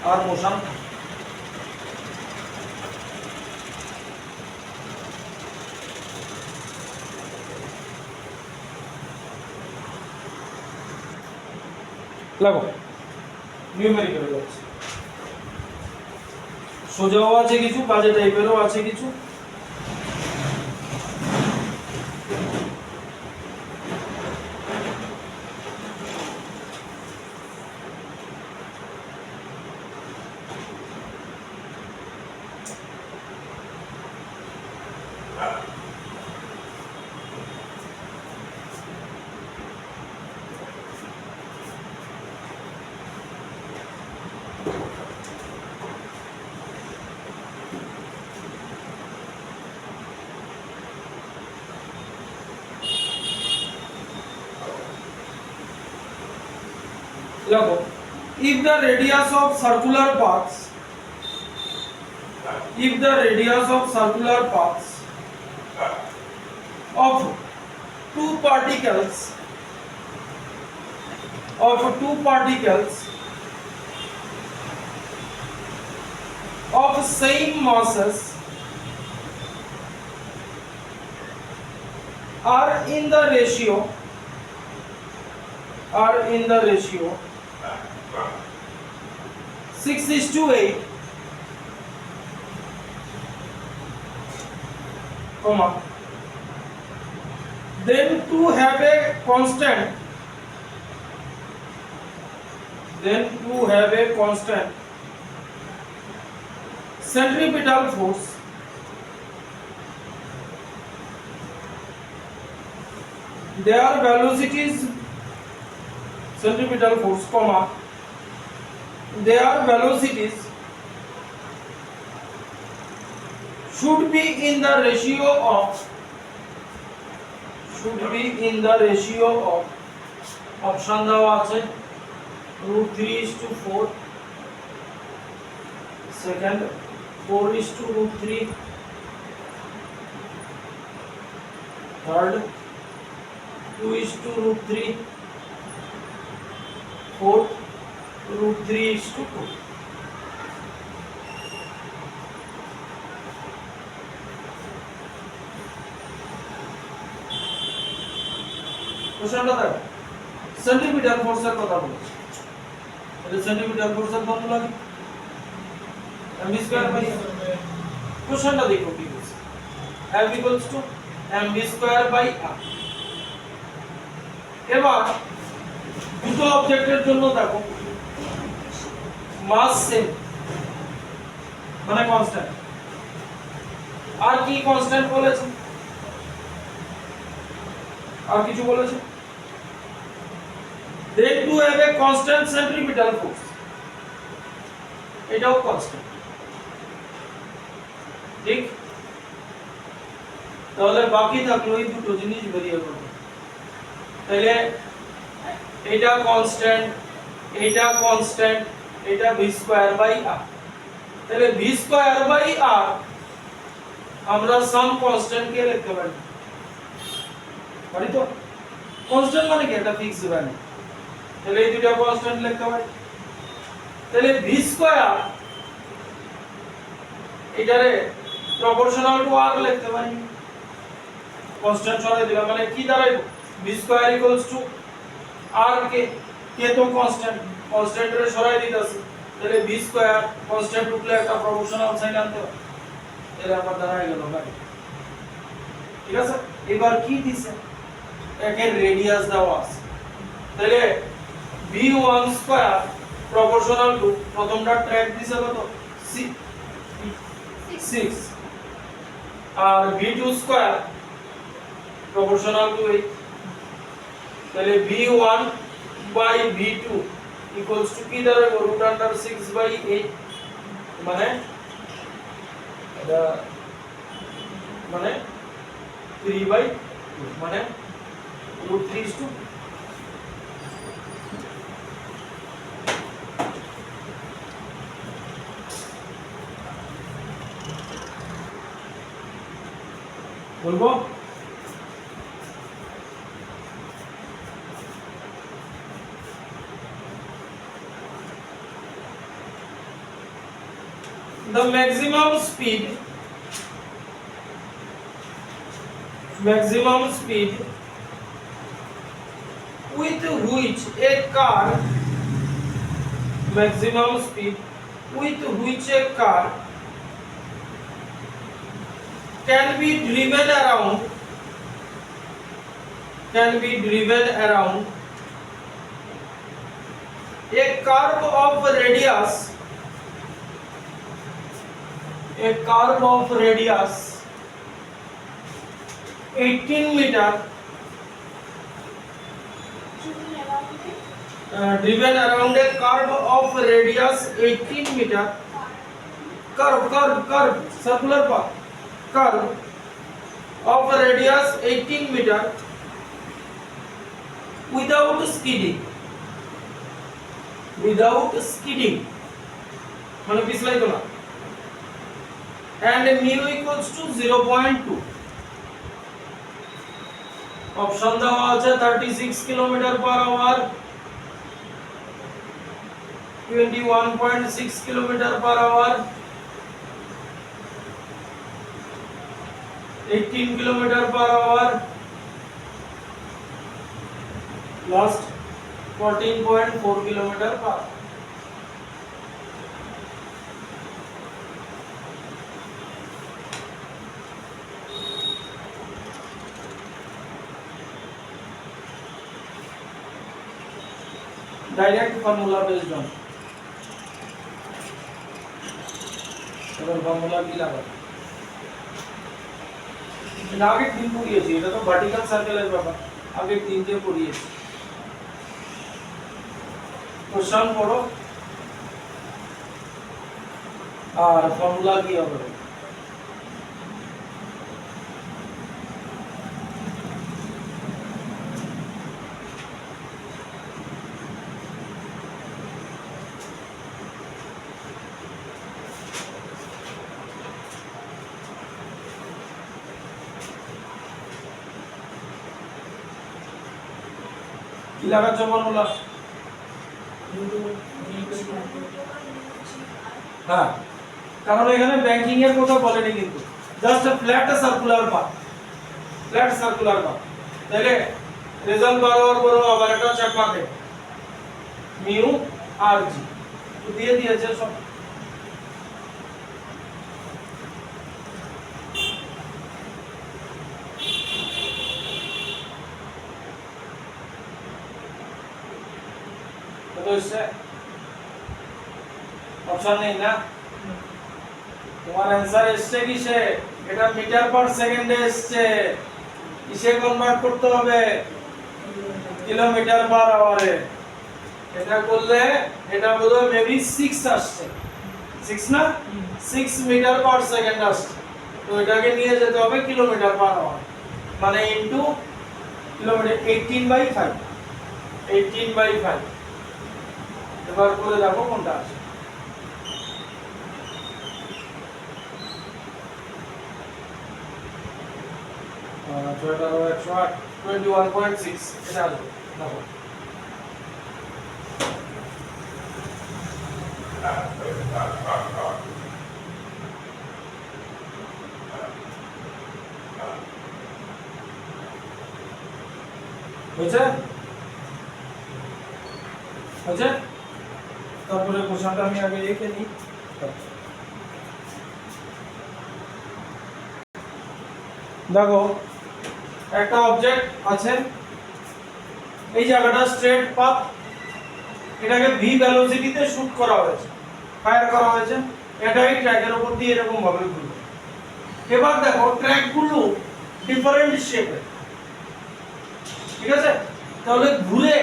আর মোশন লাগো নিউমেরিক্যাল যাচ্ছে, সোজাও আছে কিছু, বাজে টাইপেরও আছে কিছু। Look, if the radius of circular paths of two particles of same masses are in the ratio 6:8, then to have a constant centripetal force their velocities centripetal force comma their velocities should be in the ratio of option দেওয়া আছে √3:4 second 4:√3 third 2:√3 fourth √3:2 কোশ্চেনটা দেখো centimetre ফোর্সের কথা বলছি এটা centimetre ফোর্সের formula কি mv স্কয়ার বাই কোশ্চেনটা দেখো কি বলছে F equals to mv square by r এবার দুটো অবজেক্টের জন্য দেখো মাস সেম মানে কনস্ট্যান্ট আর কি কনস্ট্যান্ট বলেছে আর কিছু বলেছে they do have a constant centripetal force এটাও কনস্ট্যান্ট ঠিক তাহলে বাকি থাকলো এই দুটো জিনিস বেরিয়ে পড়বে তাহলে এটা কনস্ট্যান্ট এটা v স্কয়ার বাই r তাহলে v স্কয়ার বাই r আমরা সাম কনস্ট্যান্ট কে লিখতে পারি পারি তো কনস্ট্যান্ট মানে কি এটা ফিক্সড ভ্যালু তাহলে এই দুটো কনস্ট্যান্ট লিখতে পারি তাহলে v স্কয়ার এটারে প্রপোর্শনাল টু r লিখতে পারি কনস্ট্যান্ট সরাই দিলাম মানে কি দাঁড়াইবো v square equals two r কে তো কনস্ট্যান্ট রে সরাই দিতেছি তাহলে v স্কয়ার কনস্ট্যান্ট উঠলে একটা প্রপোর্শনাল সাইন আনতে হবে তাহলে আমার দাঁড়ায় গেল ভাই ঠিক আছে এবার কি দিছে একের রেডিয়াস দেওয়া আছে তাহলে v1 স্কয়ার প্রপোর্শনাল টু প্রথমটা ট্র্যাক দিছে কত 6 আর v2 স্কয়ার প্রপোর্শনাল টু 8 তাহলে v1 by v2 equals to কি দাঁড়াবে √6/8 মানে এটা মানে 3/2 মানে √3:2 বলবো the maximum speed with which a car can be driven around a curve of radius 18 meter driven around a curve of radius 18 meter curve circular path curve of radius 18 meter without skidding মানে পিছলাইতো না and mu equals to 0.2 option দেওয়া আছে 36 kilometre per hour 21.6 kilometre per hour 18 kilometre per hour last 14.4 kilometre per direct formula based on এবার formula কি লাগাবো? এটা আগে দিন পড়িয়েছি, এটা তো ভার্টিক্যাল সার্কেলের ব্যাপার, আগে তিনটে পড়িয়েছি। কোশ্চেন পড়ো আর ফর্মুলা কি হবে। কি লাগাচ্ছ ফর্মুলা? হ্যাঁ, কারণ এখানে ব্যাংকিং এর কথা বলেনি কিন্তু, just flat circular path, flat circular path. তাহলে রেজাল্ট বরাবর বড় আবার একটা চাপা দে মিউ আর জি তো দিয়ে দিয়েছে সব। কত হচ্ছে? অপশন নেই না, তোমার অ্যানসার এসছে কিসে? এটা মিটার পার সেকেন্ডে এসছে, কিসে কনভার্ট করতে হবে? কিলোমিটার পার আওয়ারে। এটা করলে এটা বোধহয় মেবি 6 আসছে, 6 না, 6 মিটার পার সেকেন্ড আসছে। তো এটাকে নিয়ে যেতে হবে কিলোমিটার পার আওয়ার, মানে ইনটু কিলোমিটার, 18/5, 18/5। এবার করে দেখো কোনটা আসে। এটা 108, 21.6 এটা আসবে। দেখো বুঝছে? বুঝছে? তারপরে কোশ্চেনটা আমি আগে লিখে নিই। দেখো একটা অবজেক্ট আছে, এই জায়গাটা স্ট্রেট পাথ, এটাকে ভি ভেলোসিটিতে শুট করা হয়েছে, ফায়ার করা হয়েছে, এটাই ট্র্যাকের উপর দিয়ে এরকম ভাবে ঘুরবে। এবার দেখো ট্র্যাকগুলো ডিফারেন্ট শেপের, ঠিক আছে? তাহলে ঘুরে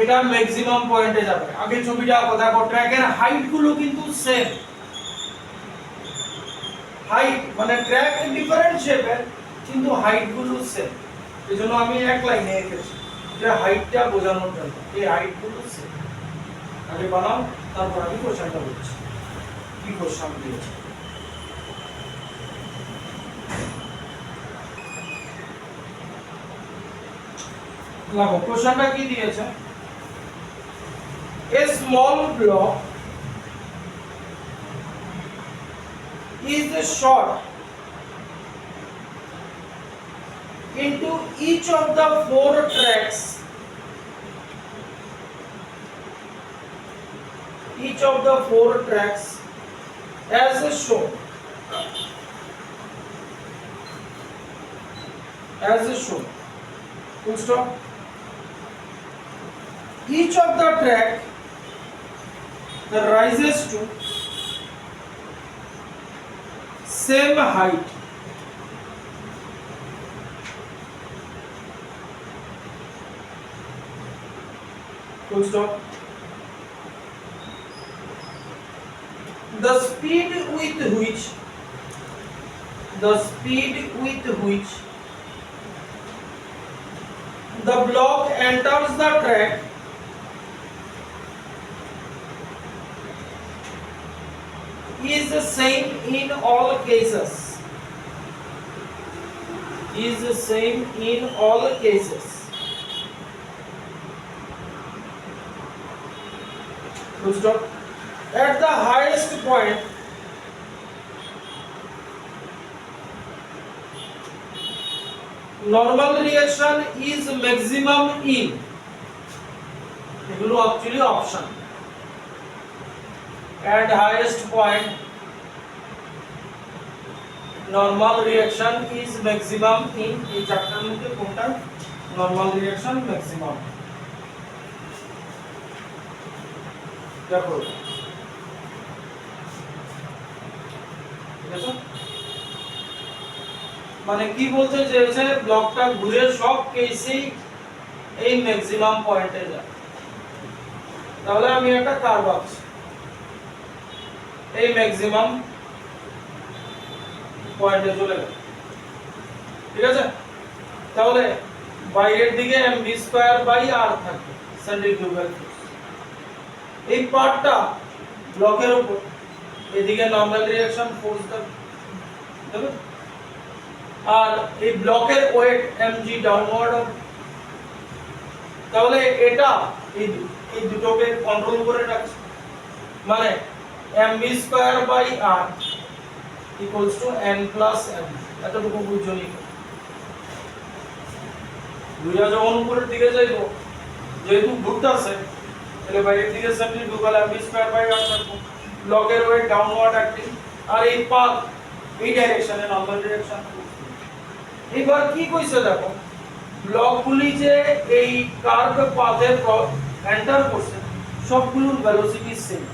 এটা ম্যাক্সিমাম পয়েন্টে যাবে। আগে ছবিটা দেখো, ট্র্যাকের হাইট গুলো কিন্তু সেম, হাইট মানে ট্র্যাক ডিফারেন্ট শেপের কিন্তু হাইট গুলো সেম। এজন্য আমি এক লাইনে এঁকেছি যে হাইটটা বোঝানোর জন্য, এই হাইট গুলো সেম। আগে বানাও, তারপর আমি কোশ্চেনটা বলছি কি কোশ্চেন দিয়েছি। লাগো কোশ্চেনটা কি দিয়েছে? A small block is shot into each of the 4 tracks, each of the 4 tracks as shown, as shown. Full stop. Each of the track that rises to same height, full stop. The speed with which the block enters the track is the same in all cases, is the same in all cases. Full stop. At the highest point normal reaction is maximum in, এগুলো actually option. At highest point normal reaction is maximum in, এই চারটার মধ্যে কোনটা normal reaction maximum? দেখো দেখো মানে কি বলতে চেয়েছে ব্লকটা ঘুরে সব কেসেই এই ম্যাক্সিমাম পয়েন্টে যায়। তাহলে আমি একটা কার্ভ আঁকছি, এই ম্যাক্সিমাম পয়েন্টে চলে গেল, ঠিক আছে। তাহলে বাইরের দিকে mv স্কয়ার বাই r থাকবে সেন্ট্রিফিউগাল ফোর্স, এই পার্টটা ব্লকের উপর, এদিকে নরমাল রিঅ্যাকশন ফোর্স দেবে, আর এই ব্লকের ওয়েট mg ডাউনওয়ার্ড হবে। তাহলে এটা এই দুটোকে কন্ট্রোল করে রাখছে, মানে mv square by r equals to n plus m, এতটুকু বুঝুনি। দুইটা যখন উপরের দিকে যাইবো, যেহেতু ঘুরতেছে তাহলে বাইরের দিকে centrifugal mv square by r থাকবে, ব্লকের ওয়েট ডাউনওয়ার্ড অ্যাক্টিং, আর এই পাথ এই ডাইরেকশনে নরমাল ডাইরেকশন। এবার কি কইছে দেখো, ব্লকগুলি যে এই কার্ভ পাথে এন্টার করছে সবগুলোর ভেলোসিটি সেম,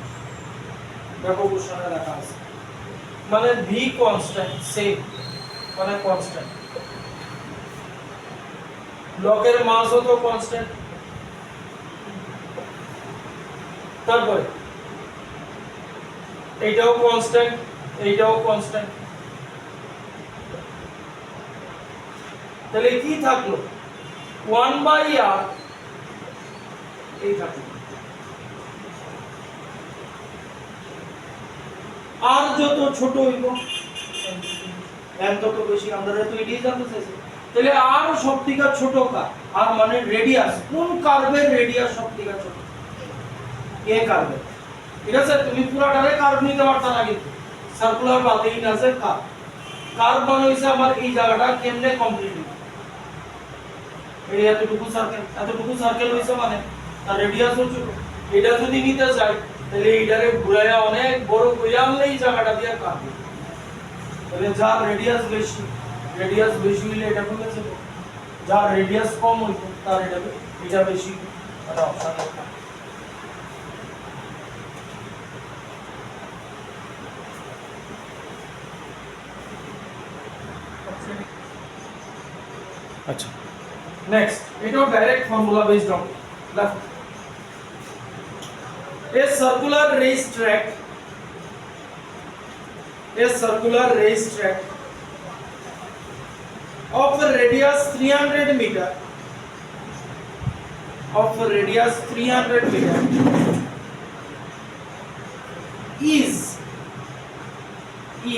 দেখো কোশ্চেনে লেখা আছে, মানে v কনস্ট্যান্ট সেম, মানে কনস্ট্যান্ট, ব্লকের মাসও তো কনস্ট্যান্ট। তারপরে এইটাও কনস্ট্যান্ট, এইটাও কনস্ট্যান্ট, তাহলে কি থাকলো 1/r এই থাকলো, আর যত ছোট হইব m তত বেশি, আমরা তো এটাই জানতে চাইছি। তাহলে আর সবথেকে ছোট কার, আর মানে রেডিয়াস, কোন কার্ভের রেডিয়াস সবথেকে ছোট, এ কার্ভের, ঠিক আছে। তুমি পুরাটারে কার্ভ নিতে পারতা না, কিন্তু সার্কুলার বাদেই না যে কার্ভ মানে হইছে আমার এই জায়গাটা কেমনে কমপ্লিট হবে, এই এতটুকু সার্কেল হইছে মানে তার রেডিয়াস হচ্ছে ছোট। এটা যদি নিতে চাই তাহলে এইটারে ঘুরাইয়া অনেক বড় কইরা আনলে এই জায়গাটা দিয়ে কাটবে, তাহলে যার রেডিয়াস বেশি হইলে এটা কমে যাবে, যার রেডিয়াস কম হইতো তার এটা বেশি, এটা অপশন একটা। আচ্ছা নেক্সট, এটাও ডাইরেক্ট ফর্মুলা বেসড অন দেখো, a circular racetrack of a radius 300 meter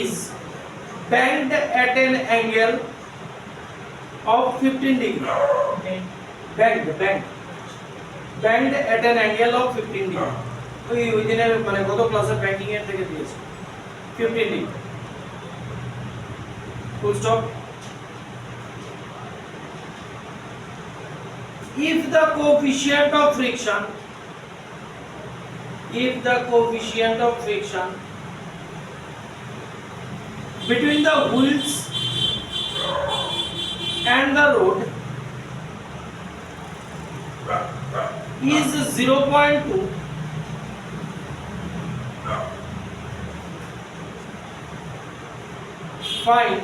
is bent at an angle of 15 degree, bend at an angle of 15 degree, ওই দিনের মানে গত ক্লাসে ব্যাংকিং এর থেকে দিয়েছে 15 degree, full stop. if the coefficient of friction between the wheels and the road is 0.2, find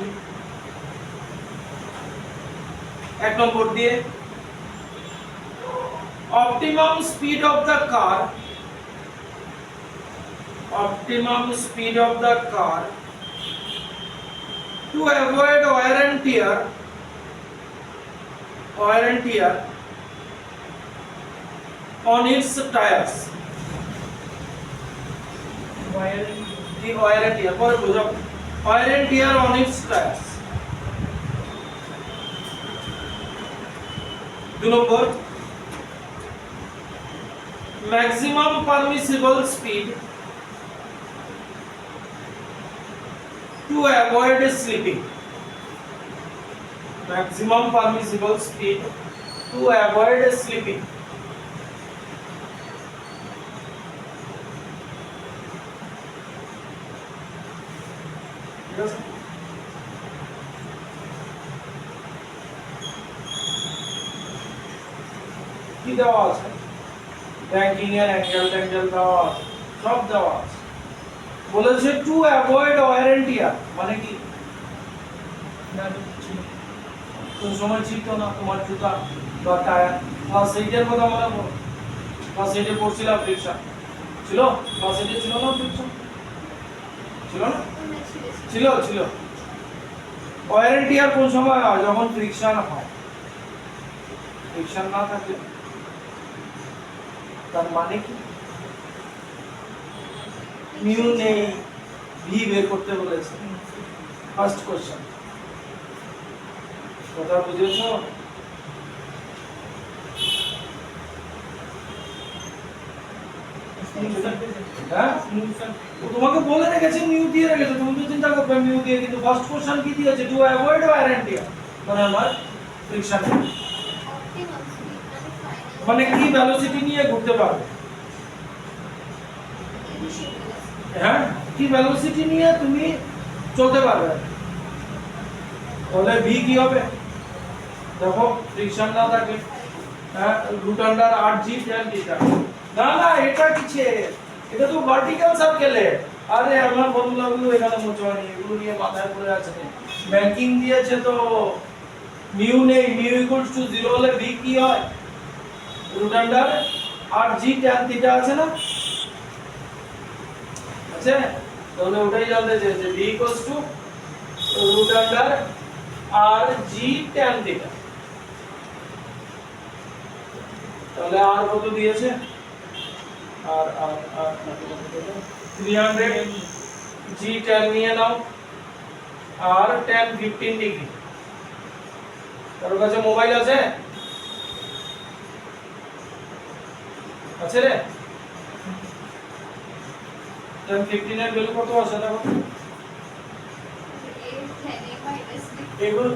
এক নম্বর দিয়ে optimum speed of the car to avoid wear and tear on its tires, the wear and tear পরে বুঝাবো, wear and tear on its tires। 2 number maximum permissible speed to avoid slipping, কি দেওয়া আছে, banking এর angle দেওয়া আছে, সব দেওয়া আছে। বলেছে টু অ্যাভয়েড ওয়্যার এন্ড টিয়ার, মানে কি না ছিল কোন সময় ছিল না তোমার জুতা বা টায়ার। ক্লাস 8 এর কথা মনে পড়ো, ক্লাস 8 এ পড়ছিলাম ফ্রিকশন ছিল, ক্লাস 8 এ ছিল না ফ্রিকশন, ছিল না? ছিল ছিল। ওয়্যার এন্ড টিয়ার কোন সময় হয়? যখন ফ্রিকশন হয়, ফ্রিকশন না থাকে তার মানে কি? মিউ নেই, ভি বের করতে বলেছে। ফার্স্ট কোশ্চেন, কথা বুঝেছো? হ্যাঁ, ও তোমাকে বলে রেখেছে মিউ দিয়ে রেখেছে, তুমি তো চিন্তা করবে মিউ দিয়ে, কিন্তু ফার্স্ট কোশ্চেন কি দিয়েছে? টু অ্যাভয়েড ওয়্যার এন্ড টিয়ার, মানে আমার ফ্রিকশন, মানে কি ভেলোসিটি নিয়ে ঘুরতে পারবে। হ্যাঁ, কি ভেলোসিটি নিয়ে তুমি চলতে পারবে, তাহলে ভি কি হবে? দেখো ফ্রিকশন না থাকে, হ্যাঁ, root under r g tan theta. না না, এটা কিছে, এটা তো ভার্টিক্যাল সার্কেলে। আরে আমার বন্ধুগুলো এখানে মোচড়ানি, এগুলো নিয়ে মাথায় পড়ে আছে। ব্যাংকিং দিয়েছে তো মিউ নেই, মিউ ইকুয়ালস টু 0 হলে ভি কি হয়? Root under r g tan theta আছে না, আছে? তাহলে ওটাই জানতে চেয়েছে, v equals to root under r g tan theta. তাহলে আর কত দিয়েছে? আর 300 জি ট্যান নিয়ে নাও, আর ট্যান 15 ডিগ্রি। কারোর কাছে মোবাইল আছে? আছে রে? ট্যান 15 এর ভ্যালু কত আসে দেখো? এগুলো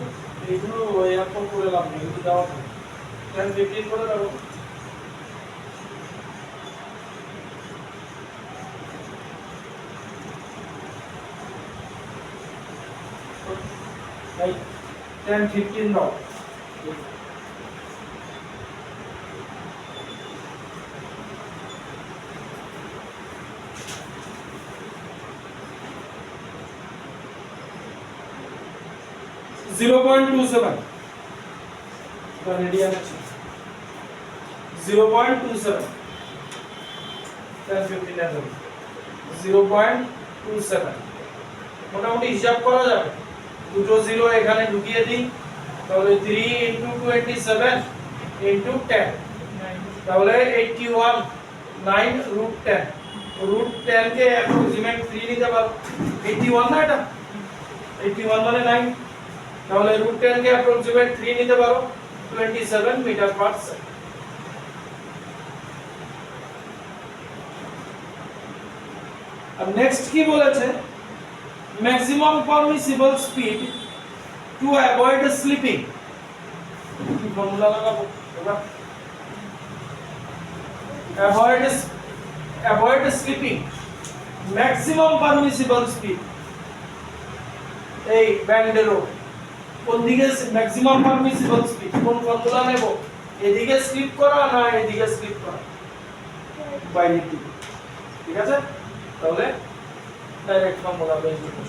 এগুলো এখন করে লাভ নেই, এগুলো দাও। ট্যান 15 করে দাও। এই 10 15 দাও। জিরো পয়েন্ট 27 রেডিয়ান আছে, 0.27 10 15 এর দাম 0.27। মোটামুটি হিসাব করা যাবে, দুটো জিরো এখানে ঢুকিয়ে দিই, তাহলে 3 ইনটু 27 ইনটু 10, তাহলে 81 9 রুট 10। রুট 10 কে অ্যাপ্রক্সিমেট 3 নিতে পারো, 81 না এটা, 81 মানে 9, তাহলে রুট 10 কে অ্যাপ্রক্সিমেট 3 নিতে পারো, 27 মিটার পার সেকেন্ড। আর নেক্সট কি বলেছে? Maximum permissible speed to avoid sleeping. কি ফর্মুলা লাগাবো এবার? Avoid sleeping, maximum permissible speed এই ব্যান্ডেরও কোন দিকে ম্যাক্সিমাম পারমিসিবল স্পিড, কোন ফর্মুলা নেব? এদিকে স্লিপ করা না এদিকে স্লিপ করা? বাইরের দিকে, ঠিক আছে? তাহলে ডাইরেক্ট ফর্মুলা বের করব।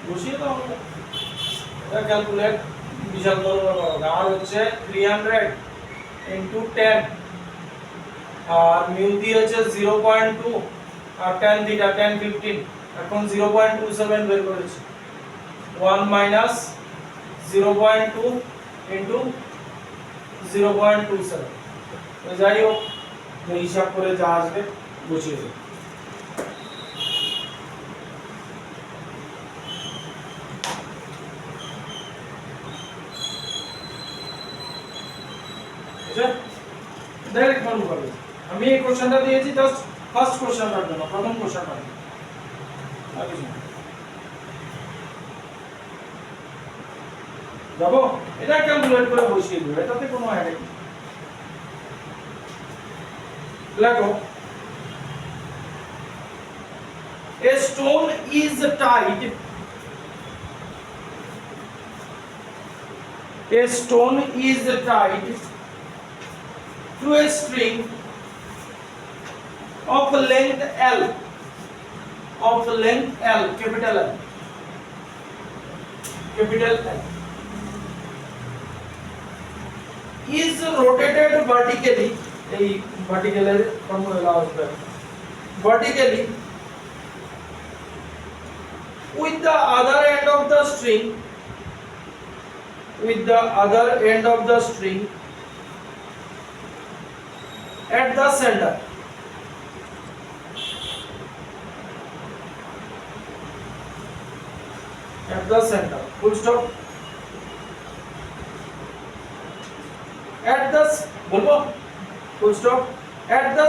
বসিয়ে দাও, এটা ক্যালকুলেট বিশাল বড় ব্যাপার। আর হচ্ছে 300 ইনটু 10, আর মিউ দিয়েছে 0.2, আর tan থিটা tan 15, এখন 0.27 বের করেছি। 1 মাইনাস 0.2 ইনটু 0.27, তো যাই হোক হিসাব করে যা আসবে বসিয়ে দেব। ডাইরেক্ট ফর্ম করবে। আমি এই কোশ্চেনটা দিয়েছি জাস্ট ফার্স্ট কোশ্চেনটার জন্য, প্রথম কোশ্চেনটা আর কিছু না। যাবো, এটা ক্যালকুলেট করে বসিয়ে দেবো, এটাতে কোনো হেডেক নেই। লেখো a stone is tied to a string of length L, capital L, is rotated vertically, এই vertical এর ফর্মুলা আসবে, vertically with the other end of the string at the center. Full stop. At the bolbo full stop. At the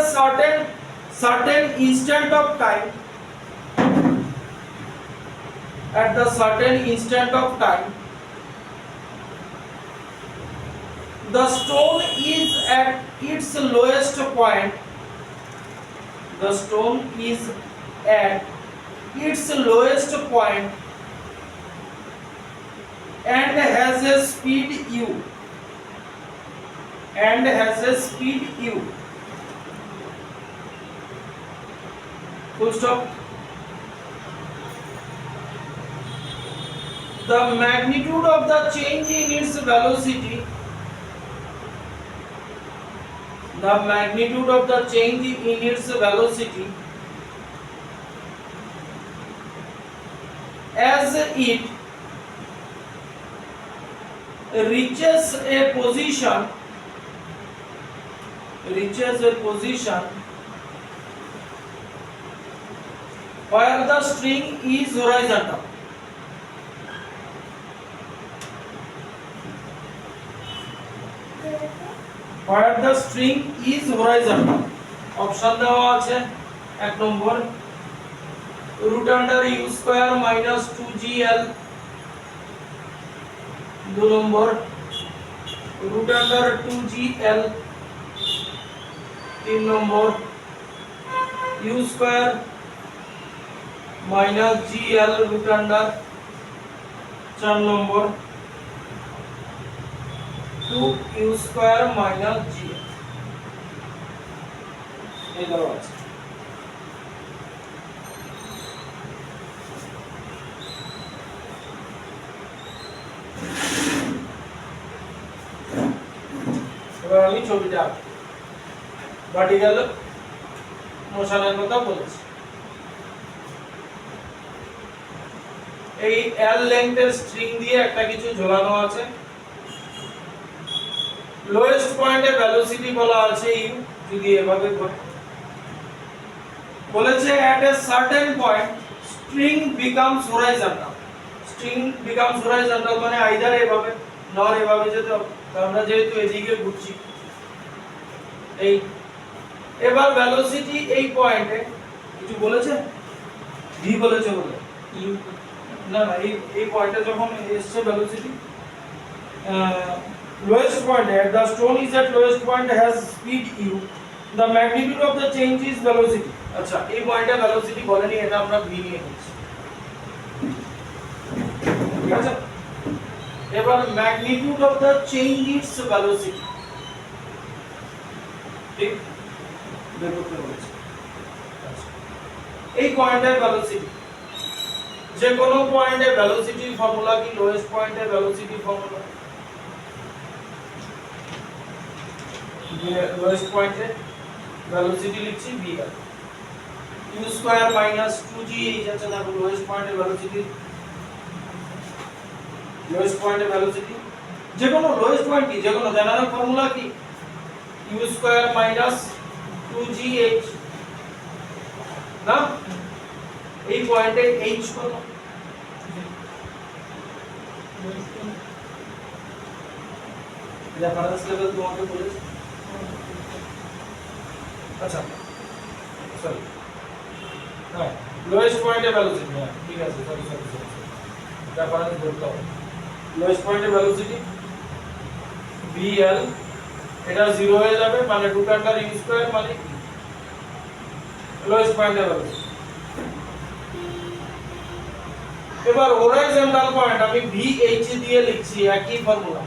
certain instant of time, the stone is at its lowest point. And has a speed u. Full stop. The magnitude of the change in its velocity as it reaches a position where the string is horizontal. Option দেওয়া আছে এক নম্বর root under u square minus 2gl, 2 নম্বর root under 2gl, 3 নম্বর u square minus gl root under, 4 নম্বর 2u square minus gl. এই দেওয়া আছে। এবার আমি ছবিটা vertical মোশনের কথা বলেছি। এই L লেন্থের স্ট্রিং দিয়ে একটা কিছু ঝোলানো আছে, লোয়েস্ট পয়েন্টে ভেলোসিটি বলা আছে u, যদি এভাবে বলেছে at a certain point string becomes horizontal. মানে আইদার এভাবে নর এভাবে যেতে হবে, আমরা যেহেতু এদিকে ঘুরছি। এই এবার ভেলোসিটি এই পয়েন্টে কিছু বলেছে, v বলেছে বলে না এই পয়েন্টে যখন এসছে velocity lowest point, at the stone is at lowest point has speed u, the magnitude of the change is velocity. আচ্ছা এই পয়েন্টে ভেলোসিটি বলেনি, এটা আমরা v নিয়ে নিচ্ছি, ঠিক আছে। এবার magnitude of the change is velocity, ঠিক বের করতে বলেছি। এই পয়েন্টের ভেলোসিটি, যে কোনো পয়েন্টে ভেলোসিটির ফর্মুলা কি, লোয়েস্ট পয়েন্টে ভেলোসিটির ফর্মুলা, লোয়েস্ট পয়েন্টে ভেলোসিটি লিখছি v আর u স্কয়ার মাইনাস 2g, এই যাচ্ছে না লোয়েস্ট পয়েন্টে ভেলোসিটি, যে কোনো লোয়েস্ট পয়েন্ট কি, যে কোনো জেনারেল ফর্মুলা কি u স্কয়ার মাইনাস 2gh না, এই পয়েন্টে h কত, রেফারেন্স লেভেল তোমাকে বলেছি। আচ্ছা সরি, হ্যাঁ লোয়েস্ট পয়েন্টে ভেলোসিটি, হ্যাঁ ঠিক আছে, সরি রেফারেন্স বলতে হবে। লোয়েস্ট পয়েন্টে ভেলোসিটি vl, এটা 0 হয়ে যাবে, মানে রুট আন্ডার u স্কয়ার মানে লোয়েস্ট পয়েন্টের ভেলোসিটি। এবার হরাইজন্টাল পয়েন্ট আমি VH দিয়ে লিখছি একই formula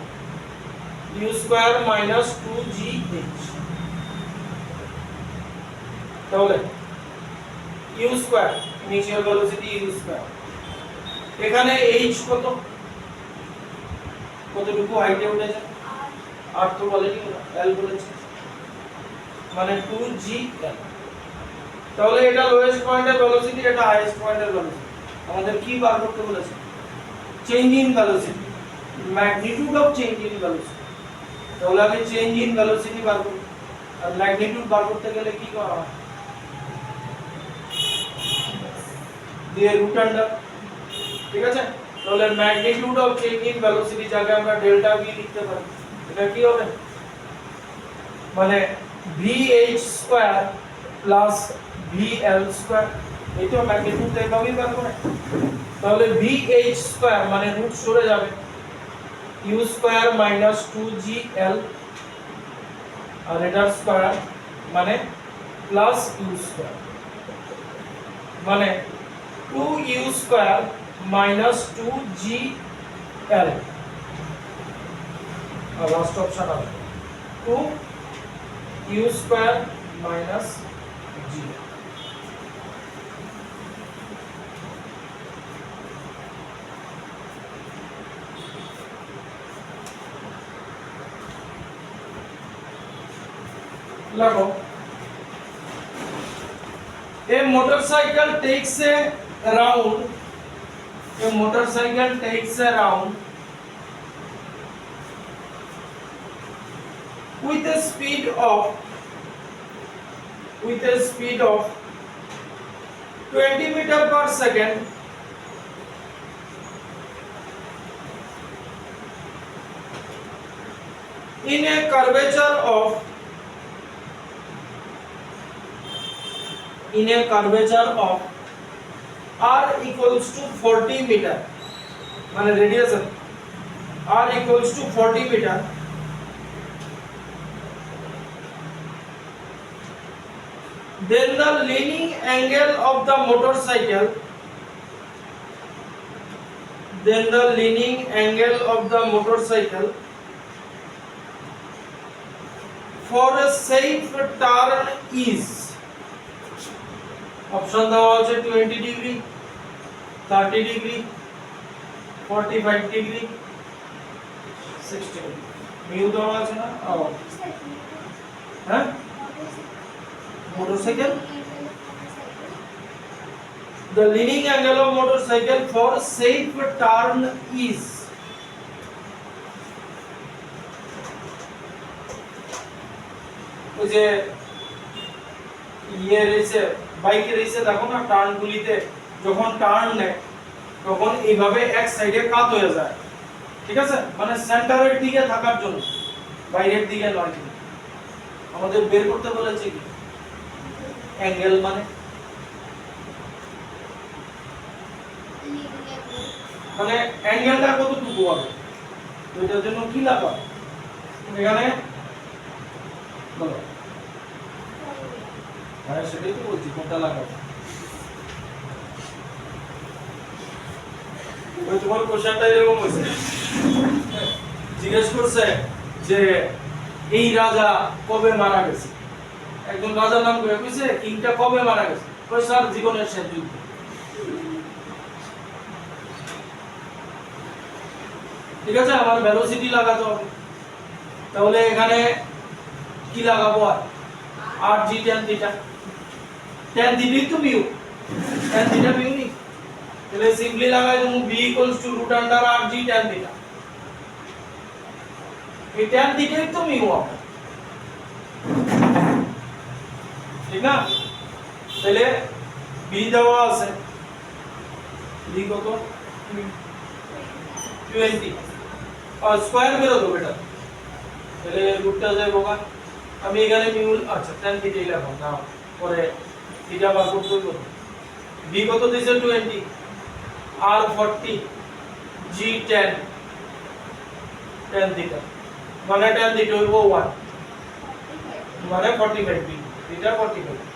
u square minus 2gh। তাহলে u square initial velocity u square, এখানে h কতটুকু হাইটে উঠেছে আর তো বলেনি l বলেছে মানে 2gl। তাহলে এটা লোয়েস্ট পয়েন্টের ভেলোসিটি, এটা হাইয়েস্ট পয়েন্টের ভেলোসিটি। আমাদের কি বার করতে বলেছে? Change in velocity, magnitude of change in velocity. তাহলে আমি চেঞ্জ ইন ভেলোসিটি বার করব, আর ম্যাগনিটিউড বার করতে গেলে কি করা হয়? দিয়ে রুট আন্ডার, ঠিক আছে? তাহলে magnitude of change in velocity যাকে আমরা ডেল্টা ভি লিখতে পারি, এটা কি হবে? মানে vh square plus vl square, এই তো ম্যাগনিটিউড এইভাবেই বার করে। তাহলে vh স্কয়ার মানে রুট সরে যাবে, u স্কয়ার মাইনাস 2gl, আর এটার স্কয়ার মানে প্লাস u স্কয়ার, মানে 2u স্কয়ার মাইনাস 2gl। আর লাস্ট অপশন হবে 2u স্কয়ার মাইনাস g। लगो a motorcycle takes a round with a speed of 20 meter per second in a curvature of r equals to 40 meter, মানে radius r equals to 40 meter, then the leaning angle of the motorcycle for a safe turn is, option দেওয়া আছে 20 degree, 30 degree, 45 degree, 60 degree. Mu দেওয়া আছে না? হ্যাঁ, motorcycle, the leaning angle of motorcycle for safe turn is, ওই যে ইয়ে রেসে, বাইকের রেসে দেখো না, টার্ন গুলিতে যখন টার্ন নেয় তখন এইভাবে এক সাইডে কাত হয়ে যায়, ঠিক আছে? মানে সেন্টারের দিকে থাকার জন্য, বাইরের দিকে নয়। আমাদের বের করতে বলেছে কি অ্যাঙ্গেল, মানে অ্যাঙ্গেলটা কতটুকু হবে, তো এটার জন্য কি লাগাবো এখানে বলো? হ্যাঁ, সেটাই তো বলছি, কোনটা লাগাবো। ওই তোমার কোশ্চেনটা এরকম হয়েছে, জিজ্ঞেস করছে যে এই রাজা কবে মারা গেছে, একজন রাজার নাম করে কইছে কিংটা কবে মারা গেছে, কই স্যার জীবনের শেষ যুদ্ধে। ঠিক আছে, আমার ভেলোসিটি লাগাতে হবে, তাহলে এখানে কি লাগাবো? আর জি tan থিটা, tan থিটা তো মিউ, tan থিটা মিউ নি, তাহলে সিম্পলি লাগাই দেবো v √ আন্ডার আর জি tan থিটা। এই tan থিটা তো মিউ হবে, ঠিক না? তাহলে b দেওয়া আছে, b কত 20, আর স্কয়ার বের হবে বেটা, তাহলে রুটটা যায় বোকা। আমি এখানে মিউ, আচ্ছা tan থিটা লিখলাম না, পরে থিটা বার করতে হবে। b কত দিয়েছে 20, r 40, g 10, tan থিটা মানে tan থিটা হইব 1, মানে 45 ডিগ্রি, থিটা 45।